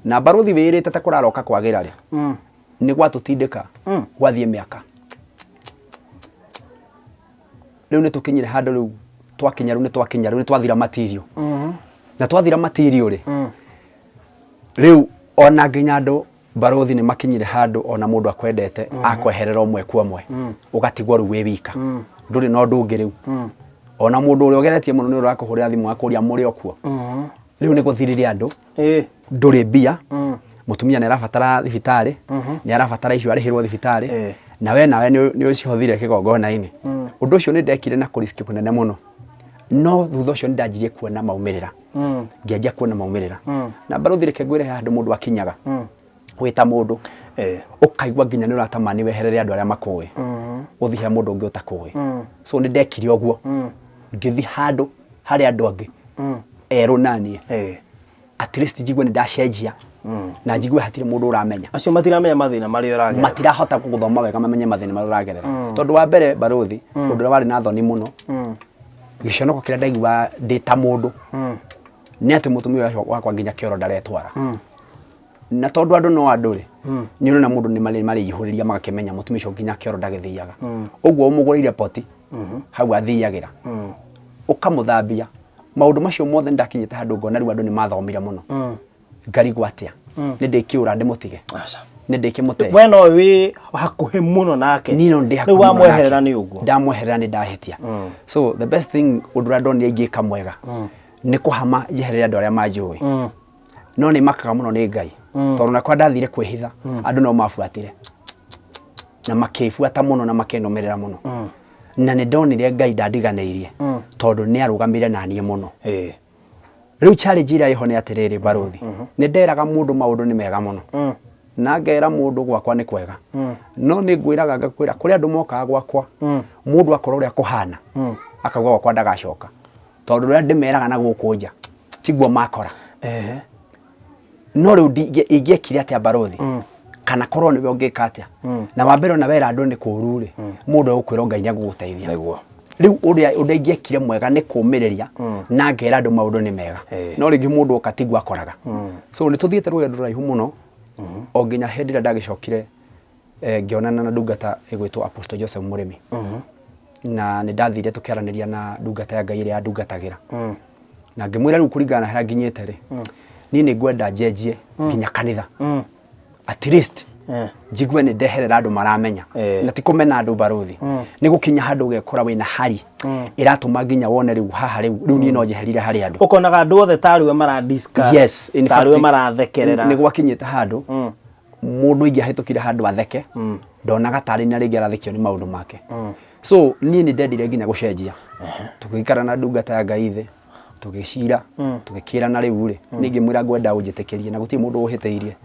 na baruthi wirite ta kuraroka kwagira ri ni gwatutindika gwathie miaka riu ni tukinyire handu riu twakinya riu ni twathira material na twathira material ri riu ona nginya andu barothi ni makinyire handu ona mundu akwendete akweherera umwe kwa umwe ugatigwo riu wi wika nduri no ndungi riu ona mundu uri ogeretie muno ni urakuhurira thimu akuria muri okuo riu ni guthiriria andu nduri mbia mutumia ni arabatara thibitari ni arabatara icio arihirwo thibitari nawe ni ucihothire kigongona-ini undu ucio ni ndekire na kuriski kunene muno no thutha ucio ndanjirie kuona maumirira ngianjia kuona maumirira na baruthi reke ngwire handu mundu akinyaga wita mundu ukaigwa nginya ni uratamani weherere andu aria makuwi uthie mundu ungi utakuwi so ni ndekire oguo ngithi handu hari andu angi eru nanie at least njigwe ni ndacenjia na njigwe hatire mundu uramenya acio matiramenya mathina mari uragerera matirahota kuguthoma wega mamenye mathina mari uragerera tondu wa mbere baruthi undu wari na thoni muno giconoko kiria ndaigua ndi ta mundu ni ati mutumia wakwa nginya kioro ndaretwara na tondu andu no andu ri ni urona mundu ni mari ihuriria magakemenya mutumia ucio nginya kioro ndagithiaga uguo umugurire poti hau athiagira ukamuthambia maundu macio mothe ndakinyite handu ngona riu andu ni mathomire muno ngarigwa atia ni ndikiura ndimutige ni ndikimute we no wi hakuhi muno nake nino ndi hakuhi ni wamweherera ni uguo ndamweherera ni ndahitia so the best thing udura ndoni ngika mwega ni kuhama jeherera andu aria manjui no ni makaga muno ni Ngai tondu nakwa ndathire kwihitha andu no mafuatire na makifuata muno na makenomerera muno na ni ndonire Ngai ndandiganeirie tondu ni arugamire na nie muno riu challenge ira iho ni atiriri baruthi ni nderaga mundu maundu ni mega muno na ngera mundu gwakwa ni kwega no ni ngwiraga ngakwira kuri andu mokaga gwakwa mundu akoro ria kuhana akagwa gwakwa ndagacoka tondu ria ndimeraga na gukunja tiguo makora no riu ingiekire atia baruthi kana korwo ni ngika atia na wambere na wera andu ni kurure mundu ukwira Ngai nyaguguteithia niguo riu uria ingiekire mwega ni kumiriria na ngera andu maundu ni mega no ringi mundu ukatigwa akoraga so ni tuthiete rugendo raihu muno o nginya hindi ria ndagicokire ngionana na ndungata igwitwo Apostle Joseph Murimi na ni ndathire tukiaraniria na ndungata ya Ngai ria ndungatagira na ngimwira riu kuringana hera nginyite ri ni ngwenda njenjie nginya kanitha at least jigwe ni ndeherera andu maramenya na ti kumena andu baruthi ni gukinya handu gekora wina hari iratuma nginya wone riu haha riu ni no njeherire hari andu ukonaga andu othe tariwe mara discuss yes tariwe marathekerera ni gwakinyite handu mundu ingi ahitukire handu atheke ndonaga tari na ringi arathekio ni maundu make so ni ndendire nginya gucenjia tukikara na ndungata ya Ngai ithe tugicira tugikira na riu ri ningi mwira ngwenda unjitikirie na guti mundu uhiteirie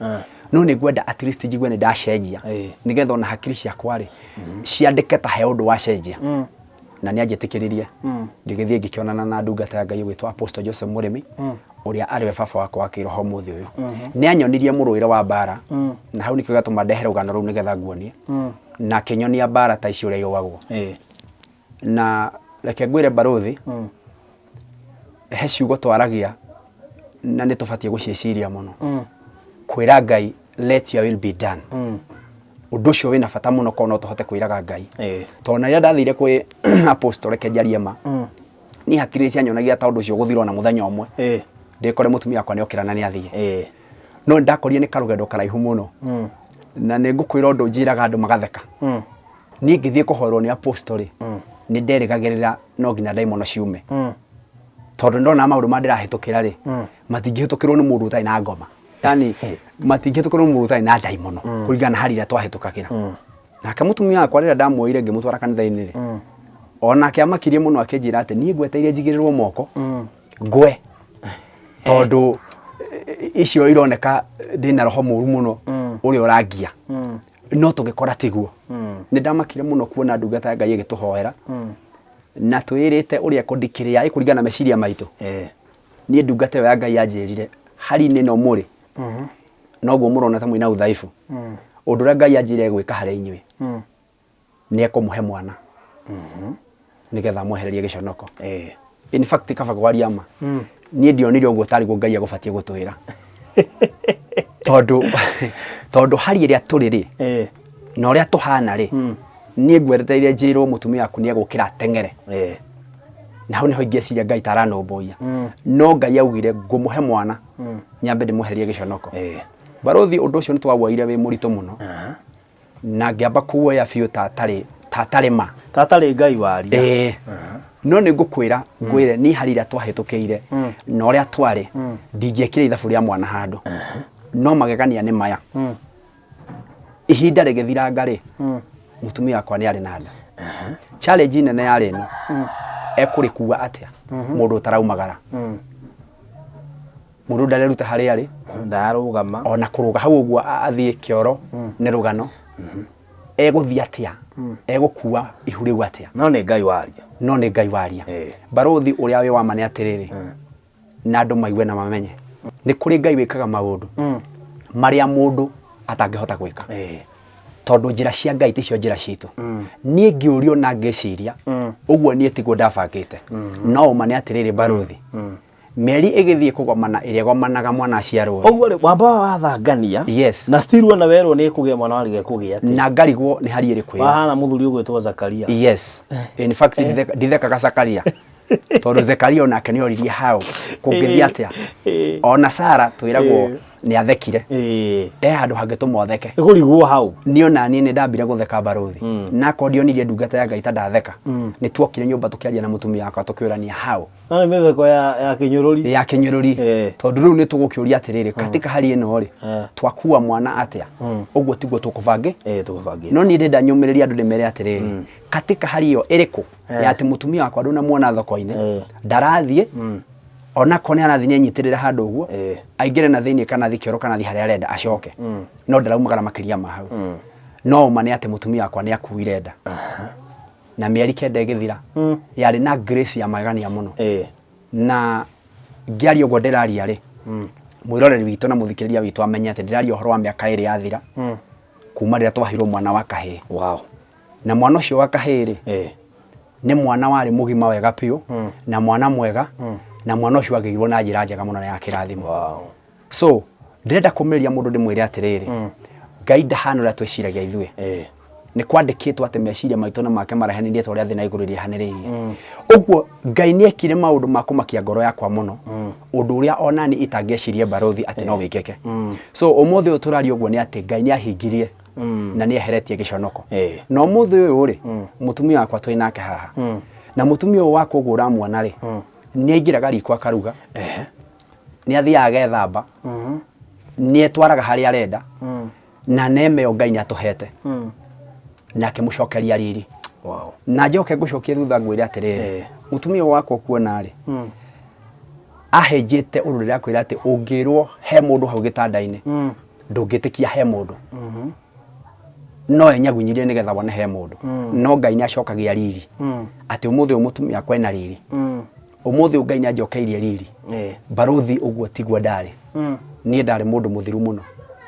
no ni ngwenda at least jigwe ni ndacenjia nigetha ona hakiri ciakwa ri ciandike ta he undu wacenjia na ni anjitikiririe ngigithie ngikionana na ndungata ya Ngai gwitwa Apostle Joseph Murimi uria ari we baba wakwa wa kiroho muthi uyu ni anyonirie muruire wa bara na hau nikio gatuma ndehere ugano ru nigetha nguonie na kinyonia bara ta icio uria yowagwo na reke ngwire baruthi he ciugo twaragia na ni tubatie gucieciria muno kwira Ngai let your will be done undu cio wina bata muno kono tuhote kwiraga Ngai tona ria ndathire kwi Apostle reke njarie ma ni hakiri cia nyonagia ta undu cio guthirwo na muthenya umwe ndikore mutumia akwa ni okira na ni athie no ndakorie ni karugendo karaihu muno na ni ngukwira undu njiraga andu magatheka ni ngithie kuhorwo ni Apostle ni nderigagirira no nginya daimono ciume tondu ndona maundu mandirahitukira ri matingihitukirwo ni mundu utai na ngoma yani matingihitukirwo ni mundu utai na daimono kuringana hari ria twahitukakira nake mutumia akwa rira ndamuoire ngimutwara kanitha-ini ri onake amakirie muno akinjira ati ni ngweteire njigirirwo moko ngwe tondu icio ironeka ndina roho muru muno uria urangia no tugikora tiguo ni ndamakire muno kuona ndungata ya Ngai igituhoera na twirite uria kundikiria ikuringana meciria maitu ni ndungata ya Ngai yanjirire hari ni no muri noguo murona ta mwina uthaifu undu ria Ngai yanjire gwika hari inywe ni ekumuhe mwana nigetha mwehererie giconoko in fact kaba gwaria ma ni ndionire uguo tari go Ngai agubatie gutwira tondu hari ria turiri na uria tuhana ri ni ngwereteire njirwo mutumia aku ni agukira tengere na hau niho ingeciria Ngai taranumbuia no Ngai augire ngumuhe mwana nyambe ndimuherie giconoko baruthi undu ucio ni twawaire wi murito muno na ngiamba kuoya biu tatari ma tatari Ngai waria no ni ngukwira ngwire ni harira twahitukiire na uria twari ndingiekire ithabu ria mwana handu no magegania ni maya ihinda rigithira ngari mutumia akwa ni ari na nda challenge nene yari no ekurikuwa atia mundu taraumagara mundu ndareruta hari ari ndarugama ona kuruga hau uguo athie kioro ni rugano eguthia atia egukuwa ihuri atia no ni Ngai waria baruthi uria we wa mane atiriri na andu maigwe na mamenye ni kuri Ngai wikaga maundu maria mundu atangihota gwika tondu njira cia Ngai ticio njira citu nie ngiurio na ngeciria uguo nie tiguo ndabangite no mane atiriri baruthi mĩeri ĩgĩthiĩ kũgomana ĩrĩa gomanaga mwana aciarwo ũguo rĩ wamba wathangania yes na still wana werwo nĩ kũgĩa mwana warige kũgĩa atĩ na ngarigwo nĩ hari ĩrĩ kwĩra wahana mũthuri ũgwĩtwo Zakaria yes in fact ndithekaga Zakaria tondũ Zakaria onake nĩ oririe hau kũngĩthia atĩa ona Sara twĩragwo nĩ athekire handũ hangĩtũmwo theke ĩgũrigwo hau niĩ ona niĩ nĩ ndambire gũtheka Barothi na kondionire ndungata ya Ngai ta ndatheka nĩ tuokire nyũmba tũkĩaria na mũtumia wakwa tũkĩũrania hau na mĩtheko ya kĩnyũrũri tondũ rĩu nĩ tũgũkĩũria atĩrĩrĩ katika hali ĩno rĩ twakua mwana atĩa ũguo tiguo tũkũbange no niĩ ndĩnda nyũmĩrĩria andũ ndĩmere atĩrĩrĩ katika hali ĩyo ĩrĩkũ ya atĩ mũtumia wakwa ndũnamuona thoko-inĩ ndarathiĩ ona kone arathiĩ nĩanyitĩrĩre handũ ũguo aingĩre na thĩinĩ kana thikioro kana thi harĩa arenda acoke no ndaraumagara makĩria ma hau no ma nĩ atĩ mũtumia wakwa nĩ akuire nda na mĩeri 9 ĩgĩthira yarĩ na grace ya magania mũno na ngĩaria ũguo ndĩraria rĩ mwĩroreri witũ na mũthikĩrĩria witũ amenye atĩ ndĩraria ũhoro wa mĩaka 2 yathira kuma rĩrĩa twahirwo mwana wa kahĩĩ na mwana ũcio wa kahĩĩ rĩ nĩ mwana warĩ mũgima wega biũ na mwana mwega na mwana ũcio agĩirwo na njĩra njega mũno ya kĩrathimo so ndĩrenda kũmĩrĩria mũndũ ndĩmwĩre atĩrĩrĩ Ngai ndahana ũrĩa twĩciragia ithuĩ nĩ kwandĩkĩtwo atĩ meciria maitũ na make marahanĩrie ta ũrĩa thĩ na igũrũ rĩhanĩrĩirie ũguo Ngai nĩ ekire maũndũ ma kũmakia ngoro yakwa mũno ũndũ ũrĩa onani itangĩecirie Barothi atĩ no wĩkĩke so ũmũthĩ ũyũ tũraria ũguo nĩ atĩ Ngai nĩ ahingirie na nĩ eheretie gĩconoko na ũmũthĩ ũyũ rĩ mũtumia wakwa twĩ nake haha na mũtumia ũyũ wakwa ũguo ũramuona rĩ nĩ aingĩraga riko akaruga nĩ athiaga gethamba nĩ etwaraga harĩa arenda na neme o Ngai nĩ atũhete na akĩmũcokeria riri na njoke ngũcokie thutha ngwĩre atĩrĩrĩ mũtumia wakwa kuona rĩ ahenjete ũndũ rĩrĩa kwĩra atĩ ũngĩrwo he mũndũ hau gĩtanda-inĩ ndũngĩtĩkia he mũndũ no enyagunyirie nĩgetha wone he mũndũ no Ngai nĩ acokagia riri atĩ ũmũthĩ mũtumia wakwa ena riri ũmũthĩ Ngai nĩ anjokeirie riri Barothi ũguo tiguo ndarĩ niĩ ndarĩ mũndũ mũthiru mũno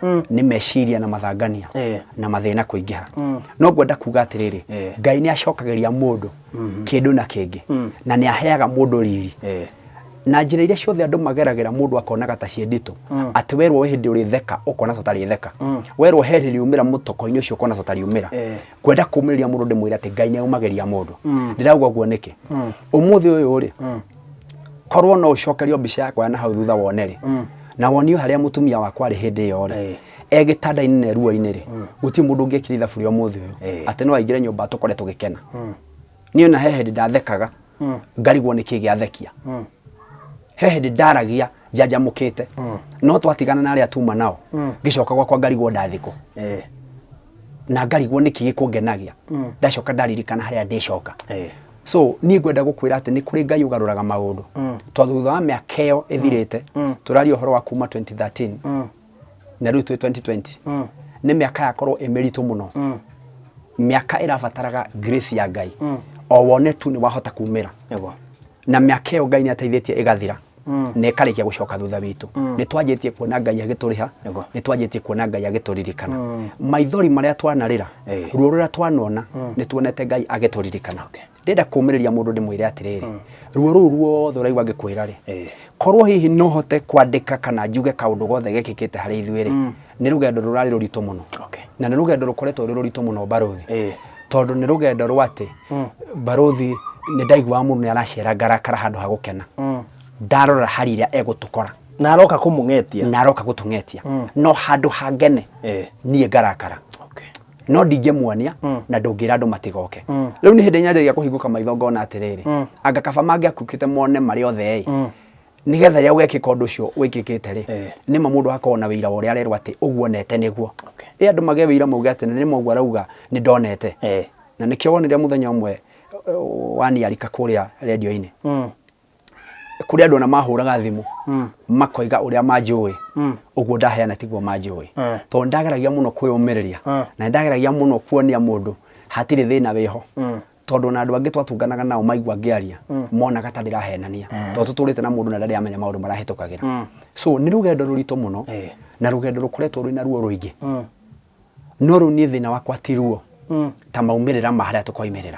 nĩ meciria na mathangania na mathĩna kũingĩha no ngwenda kuga atĩrĩrĩ Ngai nĩ acokagĩria mũndũ kĩndũ na kĩngĩ na nĩ aheaga mũndũ riri na njĩra iria ciothe andũ mageragĩra mũndũ akonaga ta ciendito atĩ werwo we hĩndĩ ũrĩ theka ũkona tũtarĩ theka werwo he hĩndĩ umĩra mũtoko-inĩ ũcio ũkona tũtarĩ umĩra kwenda kũmĩrĩria mũndũ ndĩmwĩre atĩ Ngai nĩ aumagĩria mũndũ ndĩrauga ũguo nĩkĩ ũmũthĩ ũyũ rĩ korwo no ũcokerio mbica yakwa na hau thutha wone rĩ na wonio harĩa mũtumia wakwa rĩ hĩndĩ ĩyo rĩ gĩtanda-inĩ na ruo-inĩ rĩ gũtirĩ mũndũ ũngĩekire thaburia ũmũthĩ ũyũ atĩ no aingĩre nyũmba tũkore tũgĩkena niĩ ona he hĩndĩ ndathekaga ngarigwo nĩkĩ gĩathekia he hĩndĩ ndaragia njanjamũkĩte no twatigana na arĩa tuma nao ngĩcoka gwakwa ngarigwo ndathikũ na ngarigwo nĩkĩ gĩkũngenagia ndacoka ndaririkana harĩa ndĩcoka so niĩ ngwenda gũkwĩra atĩ nĩ kũrĩ Ngai ũgarũraga maũndũ tondũ thutha wa mĩaka ĩyo ĩthirĩte tũraria ũhoro wa kuma 2013 na rĩu twĩ 2020 nĩ mĩaka yakorwo ĩmĩritũ mũno mĩaka ĩrabataraga grace ya Ngai o wone tu nĩ wahota kumĩra na mĩaka ĩyo Ngai nĩ ateithĩtie ĩgathira na ĩkarĩkia gũcoka thutha witũ nĩ twanjĩtie kuona Ngai agĩtũrĩha nĩ twanjĩtie kuona Ngai agĩtũririkana maithori marĩa twanarĩra ruo rũrĩa twanona nĩ tuonete Ngai agĩtũririkana ndĩrenda kũmĩrĩria mũndũ ndĩmwĩre atĩrĩrĩ ruo rũu ruothe ũraigua ngĩkwĩra rĩ korwo hihi no hote kwandĩka kana njuge kaũndũ gothe gekĩkĩte harĩ ithuĩ rĩ nĩ rũgendo rũrarĩ rũritũ mũno na nĩ rũgendo rũkoretwo rũrĩ rũritũ mũno Barothi tondũ nĩ rũgendo rwa atĩ Barothi nĩ ndaiguaga mũndũ nĩ araciara ngarakara handũ ha gũkena ndarora hari ĩrĩa egũtũkora na aroka kũmũng'etia na aroka gũtũng'etia no handũ hangene niĩ ngarakara no ndingĩmuonia na ndũngĩra andũ matigoke rĩu nĩ hĩndĩ nyarĩria kũhingũka maitho ngona atĩrĩrĩ anga kaba mangĩakũkĩte mone marĩ othe nĩgetha rĩrĩa gwekĩka ũndũ ũcio wĩkĩkĩte rĩ nĩma mũndũ akorwo na wĩira ũrĩa arerwo atĩ ũguo nete nĩguo andũ magĩe wĩira mauge atĩ nĩma ũguo arauga nĩ ndonete na nĩkĩo wonire mũthenya ũmwe waniarika kũrĩa redio-inĩ kũrĩa andũ ona mahũraga thimũ makoiga ũrĩa manjũĩ ũguo ndaheana tiguo manjũĩ tondũ ndageragia mũno kwĩyũmĩrĩria na ndageragia mũno kuonia mũndũ hatirĩ thĩna wĩho tondũ na andũ angĩ twatunganaga nao maigua ngĩaria monaga ta ndĩrahenania tondũ tũtũrĩte na mũndũ na ndarĩ amenya maũndũ marahĩtũkagĩra so nĩ rũgendo rũritũ mũno na rũgendo rũkoretwo rwĩ na ruo rũingĩ no rĩu niĩ thĩna wakwa ti ruo ta maumĩrĩra ma harĩa tũkoimĩrĩra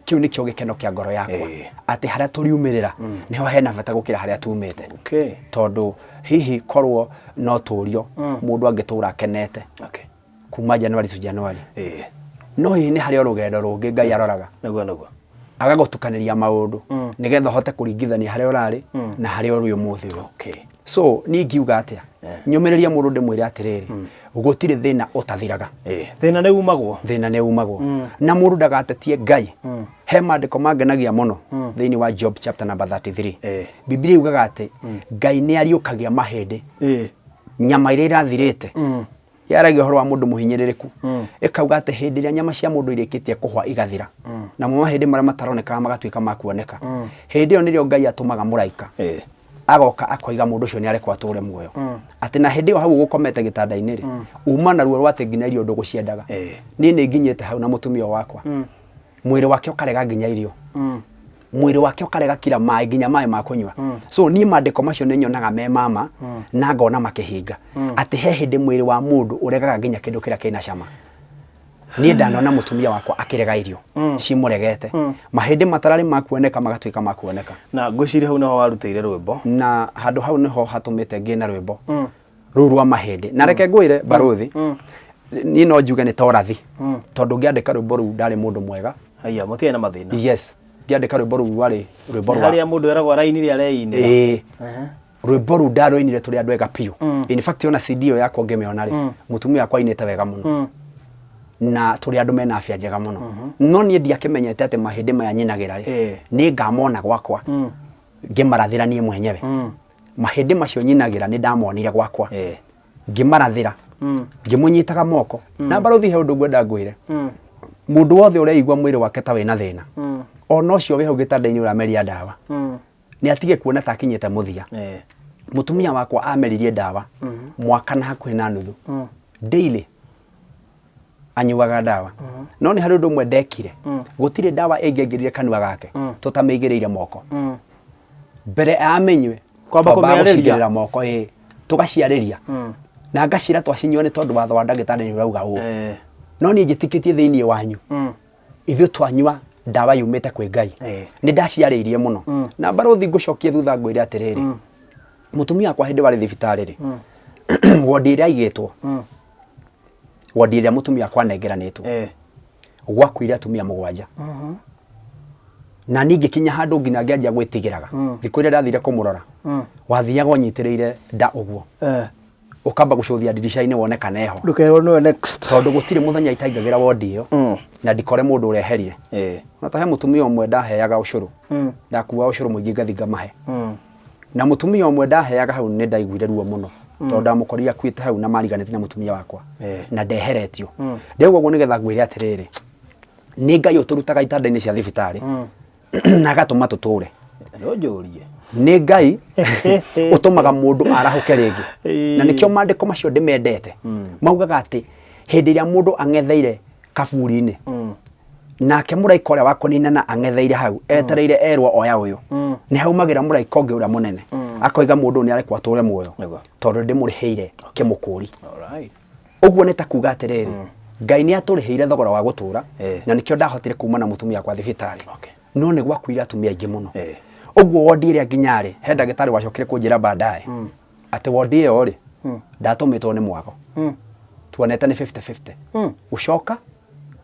kiu nikio gikeno kia ngoro yakwa ati haria turiumirira niho hena bata gukira haria tumite tondu hihi korwo no turio mundu angitura akenete kuma January to January no hihi ni haria rugendo rungi Ngai aroraga naguo agagutukaniria maundu nigetha hote kuringithania haria urari na haria uri umuthi so ni ngiuga atia nyumiriria mundu ndimwire atiriri gutire thina utathiraga thina ne umagwo na mundu ndagatetie Ngai he mandiko mangenagia muno thiini wa Job chapter number 33 Biblia yugaga ati Ngai ni ariukagia mahindi nyama iria irathirite yaragia horo wa mundu muhinyiririku ikauga ati hindi ria nyama cia mundu irikitie kuhwa igathira na mo mahindi maria mataroneka magatuika makuoneka hindi yo nirio Ngai atumaga muraika agoka akoiga mundu ucio ni arekwa ature muoyo ati na hindi yo hau gukomete gitanda-ini ri uma na ruo rwate nginya irio ndugu ciendaga ni nginyete hau na mutumia wakwa mwiri wake ukarega nginya irio mwiri wake ukarega kila mai nginya mai ma kunywa so ni mandiko macio ni nyonaga me mama na ngona makihinga ati he hindi mwiri wa mundu uregaga nginya kindu kira kina cama ni ndanona mutumia wakwa akirega irio cimuregete mahindi matarari makuoneka magatuika makuoneka na ngwiciri hau naho warutire rwimbo na handu hau niho hatumite ngina rwimbo rurwa mahindi na reke ngwire baruthi ni no njuge ni torathi tondu ngiandika rwimbo ru ndari mundu mwega haya mutie na mathina yes ngiandika rwimbo ru wari rwimbo rwa haria mundu eragwa raini ria reinira rwimbo ru ndaroinire turi andu ega piu in fact ona CD yo yakwa ngemeona ri mutumia akwa inete wega muno na turi andu mena afya njega muno no nie ndiakimenyete ati mahindi maya nyinagira ri ni ngamona gwakwa ngimarathira nie mwenyewe mahindi macio nyinagira ni ndamonire gwakwa ngimarathira ngimunyitaga moko na baruthi he undu ngwenda ngwire mundu wothe ureigwa mwiri wake ta wina thina ona ucio we hau gitanda-ini urameria ndawa ni atige kuona ta kinyete muthia mutumia wakwa ameririe ndawa mwaka na hakuhi na nuthu daily anyuaga ndawa no ni hari undu mwe ndekire gutire ndawa ingengirire kanua gake tutamigireire moko mbere amenywe kwamba kumereria moko tugaciariria na ngacira twacinywa ni tondu watho wa ndagitari urauga u no ni njitikitie thiini wanyu ithu twanywa ndawa yumite kwi Ngai ni ndaciariirie muno na baruthi ngucokie thutha ngwire atiriri mutumia kwa hindi wari thibitari ri wodi ria igitwo wodi ria mutumia kwa nengeranitwo gwakuire atumia mugwanja na ningi kinya handu nginya ngianjia gwitigiraga thiku ria ndathire kumurora wathiaga unyitiriire nda uguo ukamba gucuthia dirisha-ini wone kana eho ndukerwo no next tondu gutire muthenya itaingagira wodi iyo na ndikore mundu ureherire na tahe mutumia umwe ndaheaga ucuru ndakuwa ucuru muingi ngathi ngamahe na mutumia umwe ndaheaga hau ni ndaiguire ruo muno tondu ndamukoria kwite hau na mariganite na mutumia wakwa na ndeheretio ndego guo nigetha ngwire atiriri ni Ngai uturutaga itanda-ini cia thibitari na agatuma tuture no njurie ni Ngai utumaga mundu arahuke ringi na nikio mandiko macio ndimendete maugaga ati hindi ria mundu angetheire kaburi-ini nake muraika uria wakonina na angetheire hau etereire erwo oya uyu ni haumagira muraika ungi uria munene akoiga mundu ni arekwa ature muoyo tondu ndimuriheire kimukuri uguo ni ta kuga atiriri Ngai ni aturiheire thogora wa gutura na nikio ndahotire kuma na mutumia kwa thibitari no ni gwakuire atumia aingi muno uguo wodi iria nginyari he ndagitari wacokire kunjira baadaye ati wodi iyo ri ndatumitwo ni mwago tuonete ni 50-50 ucoka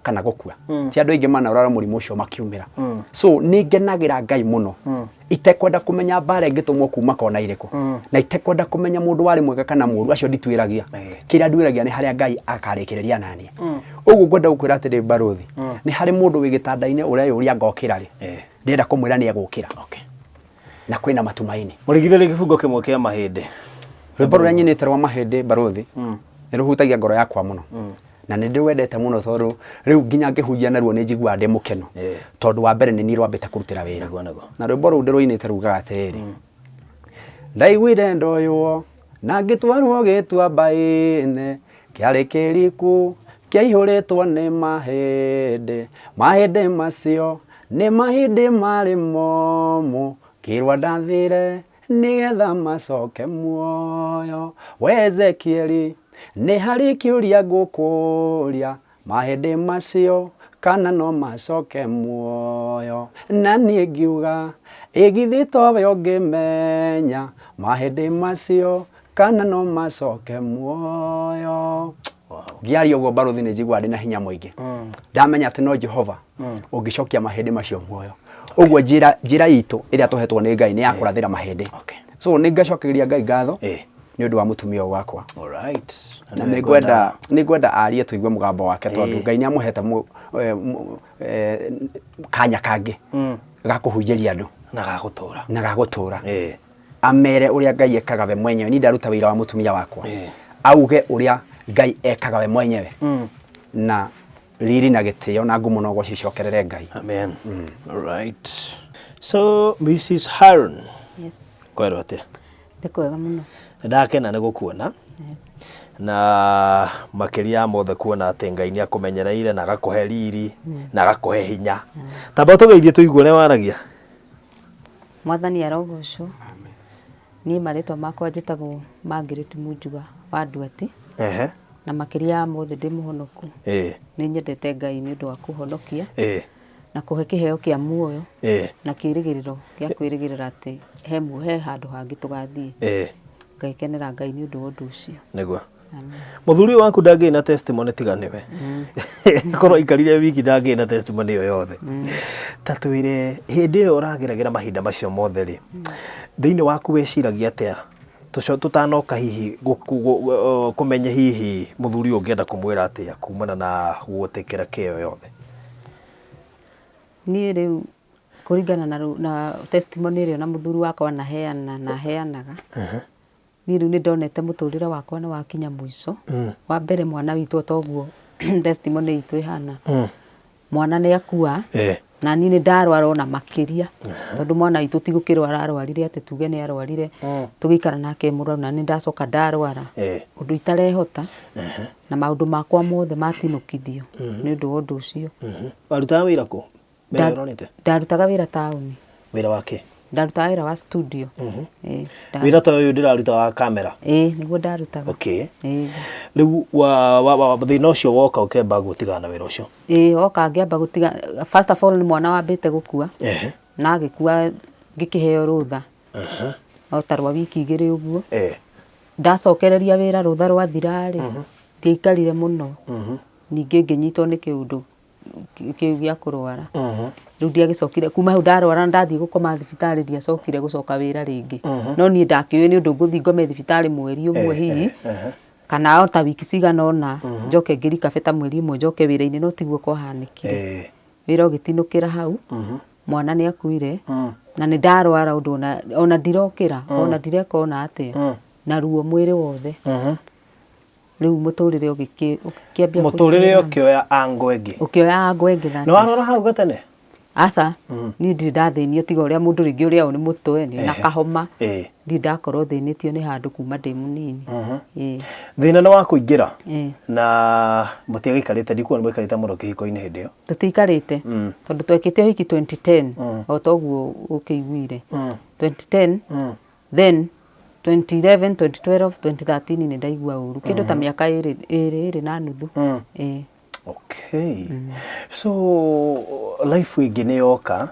kana gukua ti andu aingi mana urara murimu ucio makiumira so ni ngenagira Ngai muno itekwenda kumenya bare ngitumwo kuma kona iriku na itekwenda kumenya mundu wari mwega kana muru acio nditwiragia kira ndwiragia ni haria Ngai akarikireria nani uguo ngwenda gukwira ati baruthi ni hari mundu wi gitanda-ini ureyuria ngokira ri ndenda kumwira ni egukira na kwina matumaini murigithire kifungo kimwe kia mahindi rwimbo ruria nyinite rwa mahindi baruthi ni ruhutagia ngoro yakwa muno na ni ndiwendete muno tondu riu nginya ngihunjia naruo ni njigua ndi mukeno tondu wa mbere ni rwambite kurutira wira na rwimbo ru ndiruinite rugaga atiriri ndaiguire ndoywo na ngitwarwo gitwa baine kiari kiriku kiaihuritwo ni mahindi macio ni mahindi mari momu kirwa ndathire nigetha macoke muoyo we Ezekieli ni hari kiuria ngukuria mahindi macio kana no macoke muoyo na niĩ ngiuga ĩgithi towe ũngĩmenya mahĩndĩ macio kana no macoke muoyo. Ngiaria ũguo Baruthi nĩ njiguaga ndĩ na hinya mũingĩ. Ndamenya atĩ no Jehova ũngĩcokia mahĩndĩ macio muoyo. Ũguo njĩra itũ ĩrĩa tũhetwo nĩ Ngai nĩ ya kũrathĩra mahĩndĩ. So nĩ ngacokagĩria Ngai ngatho nĩ ũndũ wa mũtumia ũyũ wakwa. Alright. Na nĩ ngwenda arie tũigue mũgambo wake tondũ Ngai nĩ amũhete kanya kangĩ ga kũhunjĩria andũ na gagũtũra. Amere ũrĩa Ngai ekaga we mwenyewe. Ni ndaruta wĩra wa mũtumia wakwa. Auge ũrĩa Ngai ekaga we mwenyewe. Na riri na gĩtĩo na ngumo no gũcicokerere Ngai. Amen. Alright. So Mrs. Haron. Yes. Kwero atia? Ndikwega muno. Ndakena nĩ gũkuona. Na makiria mothe kuona atĩ Ngai nĩ akũmenyereire na agakũhe riri na agakũhe hinya. Tamba tũgeithie tũigue ũrĩa waragia. Mwathani arogocwo. Niĩ marĩtwa makwa njĩtagwo Margaret Munjuga wa Nduati. Na makiria mothe ndĩ mũhonoku. Nĩ nyendete Ngai nĩ ũndũ wa kũhonokia. Na kũhe kĩheo kĩa muoyo. Na kĩrĩgĩrĩro gĩa kwĩrĩgĩrĩra atĩ he handũ hangĩ tũgathiĩ. Ngaikenera Ngai nĩ ũndũ wa ũndũ ũcio. Nĩguo. Mũthuri waku ndangĩ na testimony tiga niwe. Korwo ikarire wiki ndangĩ na testimony yo yothe. Tatwire hĩndĩ ĩyo ũrageragĩra mahinda macio mothe rĩ. Thĩinĩ waku weciragia atĩa? Tutanoka hihi kũmenya hihi mũthuri ũngĩenda kũmwĩra atĩa kumana na gũgũtĩkĩra kĩyo yothe. Niĩ rĩu kũringana na testimony ĩrĩa na mũthuri wakwa naheanaga. Niĩ rĩu nĩ ndonete mũtũrĩre wakwa nĩ wakinya mũico. Wa mbere mwana witũ toguo testimony itũ ihana. Mwana nĩ akua. Na niĩ nĩ ndarwara ona makĩria. Tondũ mwana witũ ti gũkĩrwara arwarire atĩ tuge nĩ arwarire. Tũgĩikara nake mũrwaru na nĩ ndacoka ndarwara. Ũndũ itarehota. Na maũndũ makwa mothe matinũkithio nĩ ũndũ wa ũndũ ũcio. Warutaga wĩra kũ? Ndarutaga wĩra taũni. Wĩra wa kĩ? Ndarutaga wĩra wa studio. Wĩra ta ũyũ ndĩraruta wa kamera? Nĩguo ndarutaga. Okay. Rĩu thĩna ũcio woka ũkĩamba gũtigana na wĩra ũcio? Woka ngĩamba gũtiga. First of all nĩ mwana wambĩte gũkua. Na agĩkua ngĩkĩheo rũtha. O ta rwa wiki igĩrĩ ũguo. Ndacokereria wĩra rũtha rwathira rĩ. Ndiaikarire mũno. Ningĩ ngĩnyitwo nĩ kĩũndũ kĩu gĩa kũrwara. Rĩu ndiagĩcokire kuma hau ndarwara ndathiĩ gũkoma thibitarĩ ndiacokire gũcoka wĩra rĩngĩ. No niĩ ndakĩũĩ nĩ ũndũ ngũthiĩ ngome thibitarĩ mweri ũmwe hihi. Kana o ta wiki cigana ũna njoke ngĩrikabe ta mweri ũmwe njoke wĩra-inĩ no tiguo kwahanĩkire. Wĩra ũgĩtinũkĩra hau. Mwana nĩ akuire. Na nĩ ndarwara ũndũ ona ndirokĩra ona ndireka ona atĩa. Na ruo mwĩrĩ wothe. Rĩu mũtũrĩre ũgĩkĩambia mũtũrĩre ũkĩoya ango ĩngĩ. Ũkĩoya ango ĩngĩ. Nĩ warora hau gatene? Aca, niĩ ndirĩ ndathĩnio tiga ũrĩa mũndũ rĩngĩ ũrĩa nĩ mũtwe nĩ na kahoma. Ndirĩ ndakorwo thĩnĩtio nĩ handũ kuma ndĩ mũnini. Thĩna nĩ wa kũingĩra na mũtiagĩikarĩte ndikuona mũikarĩte mũno kĩhiko-inĩ hĩndĩ ĩyo? Tũtiikarĩte tondũ twekĩte ũhiki 2010 o toguo ũkĩiguire. 2010 then 2011, 2012, 2013 nĩ ndaigua ũru. Kĩndũ ta mĩaka ĩrĩ na nuthu. Okay. So life ĩngĩ nĩ yoka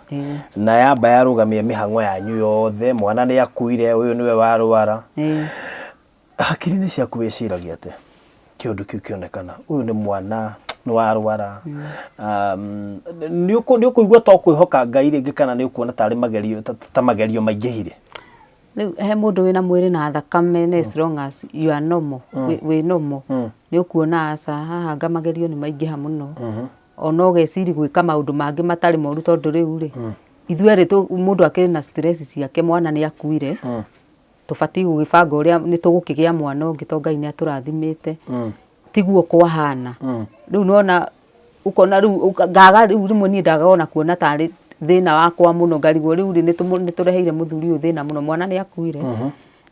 na yamba yarũgamia mĩhang'o yanyu yothe. Mwana nĩ akuire, ũyũ nĩwe warwara. Hakiri-inĩ ciaku wĩciragia atĩa kĩũndũ kĩu kĩonekana? Ũyũ nĩ mwana nĩ warwara. Nĩ ũkũigua to kwĩhoka Ngai rĩngĩ kana nĩ ũkuona tarĩ magerio ta magerio maingĩhire? He mũndũ wĩna mwĩrĩ na thakame as long as you are normal, wĩ normal, nĩ ũkuona aca haha ngamagerio nĩ maingĩha mũno. Ona ũgeciri gwĩka maũndũ mangĩ matarĩ moru tondũ rĩu rĩ ithuerĩ mũndũ akĩrĩ na stress ciake. Mwana nĩ akuire, tũbatiĩ gũgĩbanga ũrĩa nĩ tũgũkĩgĩa mwana ũngĩ tondũ Ngai nĩ atũrathimĩte. Tiguo kwahana. Rĩu nona ũkona rĩu ngaga rĩu rĩmwe niĩ ndagona kuona tarĩ thĩna wakwa mũno ngarigwo rĩu nĩ tũreheire mũthuri ũyũ thĩna mũno. Mwana nĩ akuire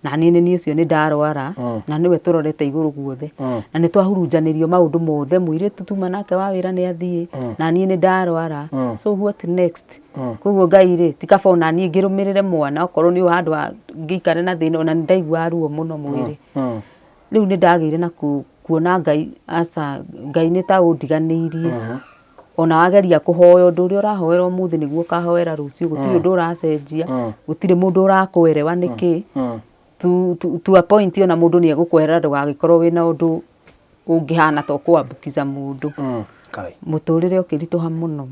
na niĩ ũcio nĩ ndarwara na nĩwe tũrorete igũrũ guothe na nĩ twahurunjanĩrio maũndũ mothe. Mũirĩtu tuma nake wa wĩra nĩ athiĩ na niĩ nĩ ndarwara. So what next? Koguo Ngai rĩ ti kaba ona niĩ ngĩrũmĩrĩre mwana okorwo nĩ handũ ngĩikare na thĩna ona nĩ ndaigua ruo mũno mwĩrĩ. Rĩu nĩ ndagĩire na kuona Ngai aca Ngai nĩ ta ũndiganĩirie. ona wageria kuhoya undu uria urahoera umuthi niguo kahoera rucio gutiri undu uracenjia gutiri mundu urakwerewa niki to a point ona mundu ni egukweherera ndugagikorwo wina undu ungihana to kwambukiza mundu muturire ukirituha muno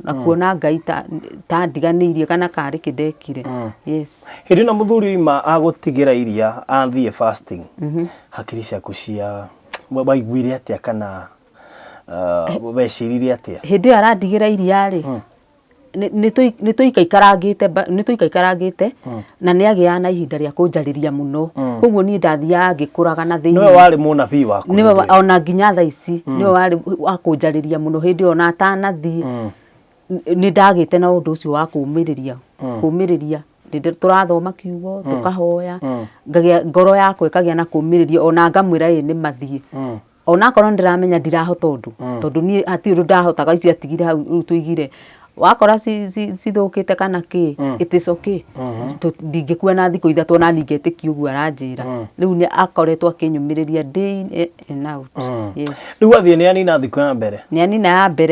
na kuona Ngai ta ndiganirie kana kari kidekire yes hindi na muthuri ima agutigira iria athie fasting hakiri ciaku cia waiguire atia kana weciririe atia hindi arandigira iria ri ni tuikaikarangite na ni agia na ihinda ria kunjariria muno koguo ni ndathia ngikuraga na thiini niwe wari munabii waku niwe ona nginya tha ici niwe wari akunjariria muno hindi ona atanathie ni ndagite na undu ucio wa kumiriria turathoma kiugo tukahoya ngagia ngoro yakwa ikagia na kumiriria ona ngamwira ni mathie ona korwo ndiramenya ndirahota tondu ni ati undu ndahotaga icio atigire hau tuigire wakora cithukite kana ki it is okay ndingikua na thiko ithatu ona ningete kiugu aranjira riu ni akoretwo akinyumiriria day and out yes riu athie ni anina thiko ya mbere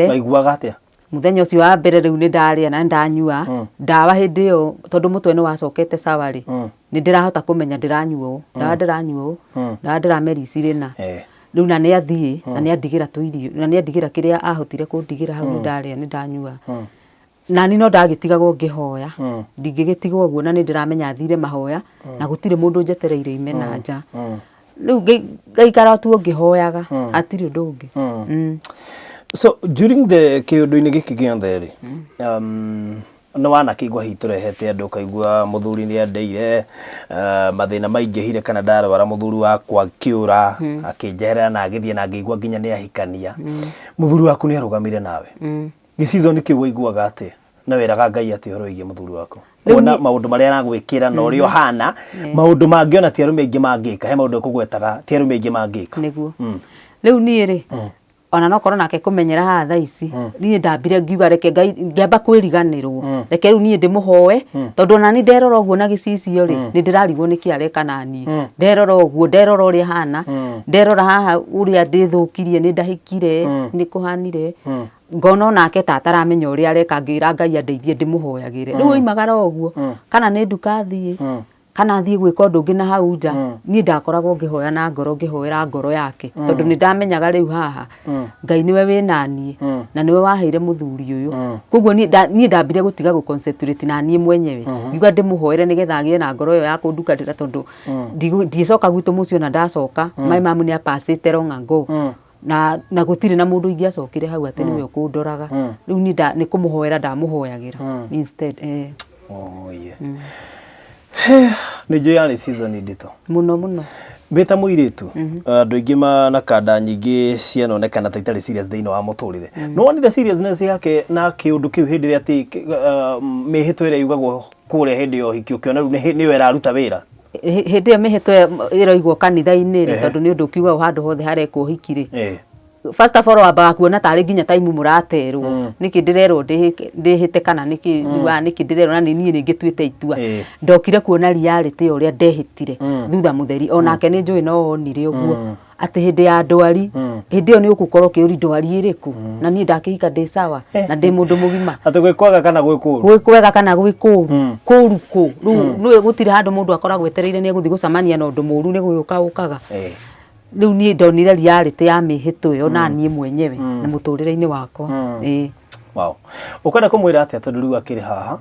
maiguaga atia muthenya ucio wa mbere riu ni ndaria na ndanyua ndawa hindi yo tondu mutwe ni wacokete sawari ni ndirahota kumenya ndiranyua ndawa ndiramericire na riu na ni athie na ni andigira tuirio na ni andigira kiria ahotire kundigira hau ni ndaria ni ndanyua na ni no ndagitigagwo ngihoya ndingigitigwo guo na ni ndiramenya athire mahoya na gutire mundu njetereire imena nja riu ngaikara tu ngihoyaga atiri undu ungi so during the kiundu-ini giki gionthe ri no wana kigwa hiturehete andu kaigua muthuri ni andeire mathina maingihire kana ndarwara muthuri wakwa kiura akinjehera na agithie na ngigwa nginya ni ahikania muthuri waku ni arugamire nawe season kiu waiguaga ati na weraga Ngai ati horo igie muthuri waku kuona maundu maria aragwikira na urio hana maundu mangiona ti arume ingi mangika he maundu kugwetaga ti arume ingi mangika niguo riu ni ri ona no korona nake kumenyera ha tha ici ni ndambire ngiuga reke Ngai ngiamba kwiriganirwo reke riu ni ndimuhoe tondu ona ni nderora uguo na gicicio ri ni ndirarigwo niki areka nani nderora uguo nderora uria hana nderora haha uria ndithukirie ni ndahikire ni kuhanire ngono nake tataramenya uria areka ngira Ngai andeithie ndimuhoyagire riu imagara uguo kana ni nduka thie kana thie gwika undu ungi na hau nja ni ndakoragwo ngihoya na ngoro ngihoera ngoro yake tondu ni ndamenyaga riu haha Ngai niwe winani na niwe waheire muthuri uyu koguo ni ndambire gutiga gu concentrate na nie mwenyewe ngiuga ndimuhoere nigetha agie na ngoro yo ya kundukatira tondu ndicoka gwitu mucio na ndacoka mai mamu ni apasite rongango na gutire na mundu ingi acokire hau ati niwe ukundoraga riu ni kumuhoera ndamuhoyagira instead oh yeah ni joyani season ndito muno beta muiritu andu ingi na kada nyingi cianonekana ta itari serious thiini wa muturire no wonire seriousness yake na kiundu kiu hindi ria ati mihito ira yugagwo kuria hindi yo hikio kiona riu ni wera aruta wira hindi ya mihito iraigwo kanitha-ini ri tondu ni undu kiuga handu hothe harekwo hikiri first of all wambaga kuona tari nginya time muraterwo niki ndirerwo ndihite kana niki ndirerwo na ni ngituite itua ndokire kuona reality uria ndehitire thutha mutheri onake ni njui no onire uguo ati hindi ya ndwari hindi yo ni ukukorwo kiuri ndwari iriku na ni ndakihika ndi sawa na ndi mundu mugima ati gwikwaga kana gwikwega kana gwikuru kuru riu gutire handu mundu akoragwo etereire ni guthi gucamania na undu muru ni guyuka ukaga riu ni ndonire reality ya mihito yo na nie mwenyewe na muturire-ini wakwa wow ukenda kumwira atia tondu riu akiri haha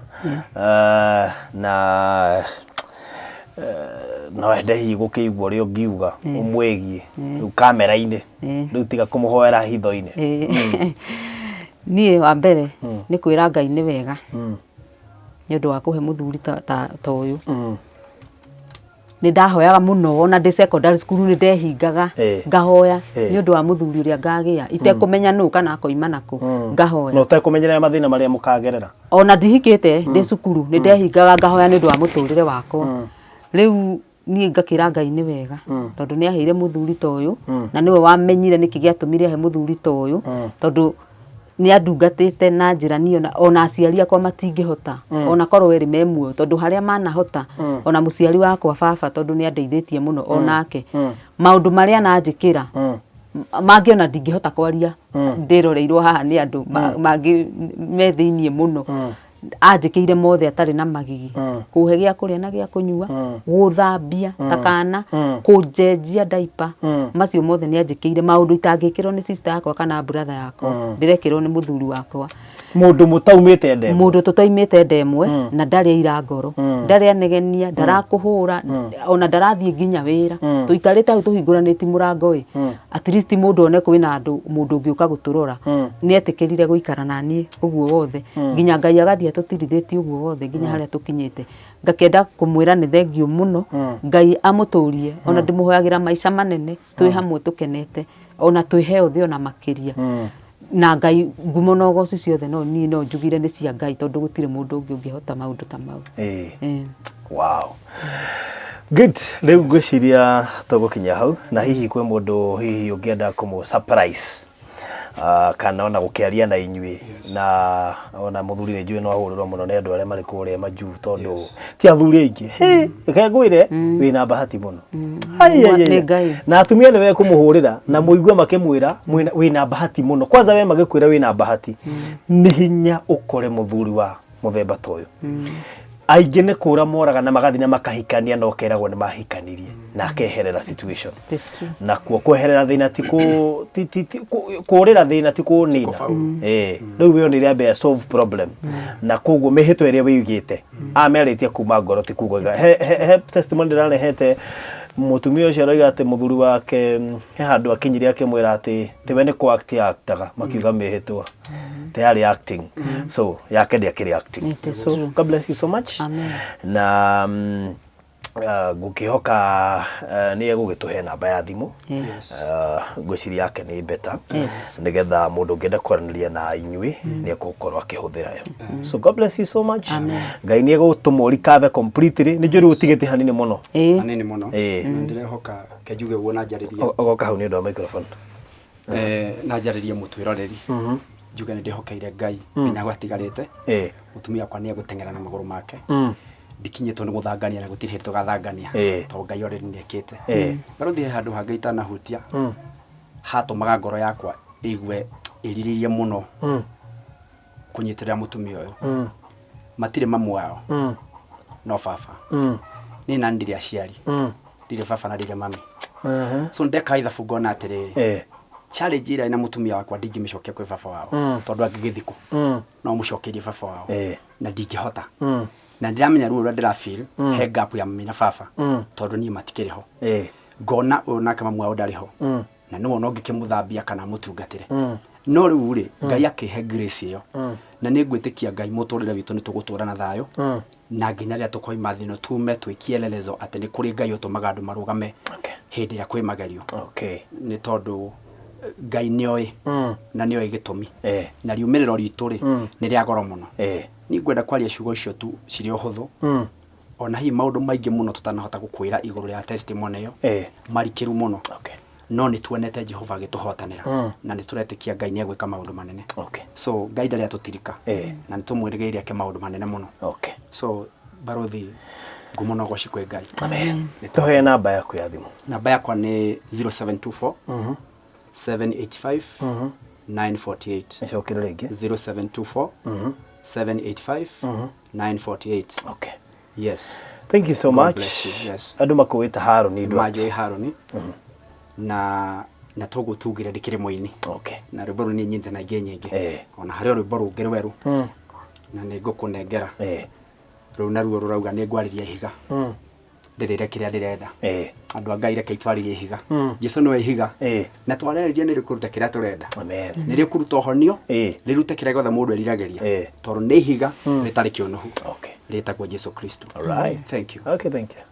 na no ende hi gukigwo rio ngiuga umwegie riu kamera-ini riu tiga kumuhoera hitho-ini nie wa mbere ni kwira Ngai ni wega ni undu wa kuhe muthuri ta uyu ni ndahoyaga muno ona ndi secondary school ni ndehingaga ngahoya ni undu wa muthuri uria ngagia itekumenya nu kana akoima naku ngahoya no utekumenyera mathina maria mukagerera ona ndihikite ndi cukuru ni ndehingaga ngahoya ni undu wa muturire wakwa riu ni ngakira Ngai ni wega tondu ni aheire muthuri ta uyu na niwe wamenyire niki giatumire he muthuri ta uyu tondu ni andungatite na njira ni ona aciari akwa matingihota ona korwo eri memuo tondu haria manahota ona muciari wakwa baba tondu ni andeithitie muno onake maundu maria nanjikira mangiona ndingihota kwaria ndiroreirwo haha ni andu mangi me thiini muno anjikiire mothe atari na magigi kuhe gya kuria na gya kunyua guthambia takana kunjenjia diaper macio mothe ni anjikiire maundu itangikirwo ni sister yakwa kana brother yakwa ndirekirwo ni muthuri wakwa mundu mutaumite ndemwe mundu tutaimite ndemwe na ndari ira ngoro ndari anegenia ndarakuhura ona ndarathie nginya wira tuikarite au tuhinguraniti murango at least mundu one kwina andu mundu ngiuka guturora ni etikirire guikara nanie uguo wothe nginya Ngai agathie tutirithiti uguo wothe nginya haria tukinyite ngakenda kumwira ni thengio muno Ngai amuturie ona ndimuhoyagira maisha manene twi hamwe tukenete ona twihe uthi ona makiria na Ngai ngumo no goci ciothe no ni no njugire ni cia Ngai tondu gutire mundu ungi ungihota maundu ta mau wow good leo ngwiciria tugukinya hau na hihi kwe mundu hihi ungienda kumu surprise kana ona gukiaria na inyui na ona muthuri ni njui no ahuriro muno ni andu aria mari kuria maju tondu ti athuri aingi kegwire wina bahati muno na atumia ni we kumuhurira na muigua makimwira wina bahati muno kwanza we magikwira wina bahati ni hinya ukore muthuri wa muthemba toyo aingĩ nĩ kũra moraga na magathi na makahikania no keragwo nĩ mahikanirie na keherera situation na kuo kweherera thĩna ti kũrĩra thĩna ti kũnina rĩu wĩyo nĩ rĩambia solve problem na koguo mĩhĩtwa ĩrĩa wĩigĩte ameritie kuma ngoro ti kuga he testimony ndĩrarehete mutumia ucio aroiga ati muthuri wake he handu akinyire akimwira ati tiwe ni ku actaga makiuga mihitwa they are acting so yake ndi akiri acting so God bless you so much na gukihoka ni egugituhe namba ya thimu ngwiciri yake ni better nigetha mundu ngenda kwaraniria na inyui ni ekukorwo akihuthira yo so God bless you so much Ngai ni egutuma kave completely ni njuri utigite hanini muno ndirehoka kejuge wona njariria ogoka hau ni ndo microphone na njariria mutwiroreri njuge ni ndihokeire Ngai nginya gwatigarite mutumia kwa ni egutengera na maguru make ndikinyetwo ni guthangania na gutire hito gathangania to Ngai already niekete baruthi handu hangaita na hutia hatumaga ngoro yakwa igwe iriririe muno kunyitirira mutumia uyu matire mamu wao no baba ni na ndiri aciari ndire baba na ndire mami so ndeka itha fugona atiri challenge ira ina mutumia wakwa ndingimishokia kwi baba wao tondu angigithiku no mucokerie baba wao na ndingihota na ndiramenya ruo ndira feel he gap ya mami na baba tondu ni matikiriho ngona ona kama mwao ndariho na no no ngikimuthambia kana mutungatire no riu ri Ngai akihe grace iyo na ningwitikia Ngai muturire witu ni tugutura na thayo na nginya ria tukoima thino tume twikielelezo ati ni kuri Ngai utumaga andu marugame hindi ya kwimagerio ni tondu Ngai nioi na nioi gitumi na riumiriro ritu ri ni ria goro muno ni ngwenda kwaria ciugo icio tu ciri uhuthu ona hi maundu maingi muno tutanahota gukwira iguru ya testimony yo marikiru muno no ni tuonete Jehova gituhotanira na ni turetikia Ngai ni egwika maundu manene so Ngai ndari atutirika na ni tumwirigeire ake maundu manene muno so baruthi ngumo no goci kwe Ngai amen tuhe namba yaku ya thimu namba yakwa ni 0724 785 948 icokire ringi 0724 785 948 yes thank you so much yes andu makuita Haroni Majo Haroni na togo tugire ndikire moini na rwimbo ni nyinte na ngenyenge ona hari rwimbo rungere weru na ni ngukunengera riu na ruo rurauga ni ngwariria ihiga ndirire kiria ndirenda andu angai reke itwaririe ihiga Jesu no ihiga na twareririe ni rikuruta kiria turenda ni rikuruta honio rirute kiria gothe mundu erirageria tondu ni ihiga ritari kionohu ritagwo Jesu Kristo all right thank you thank you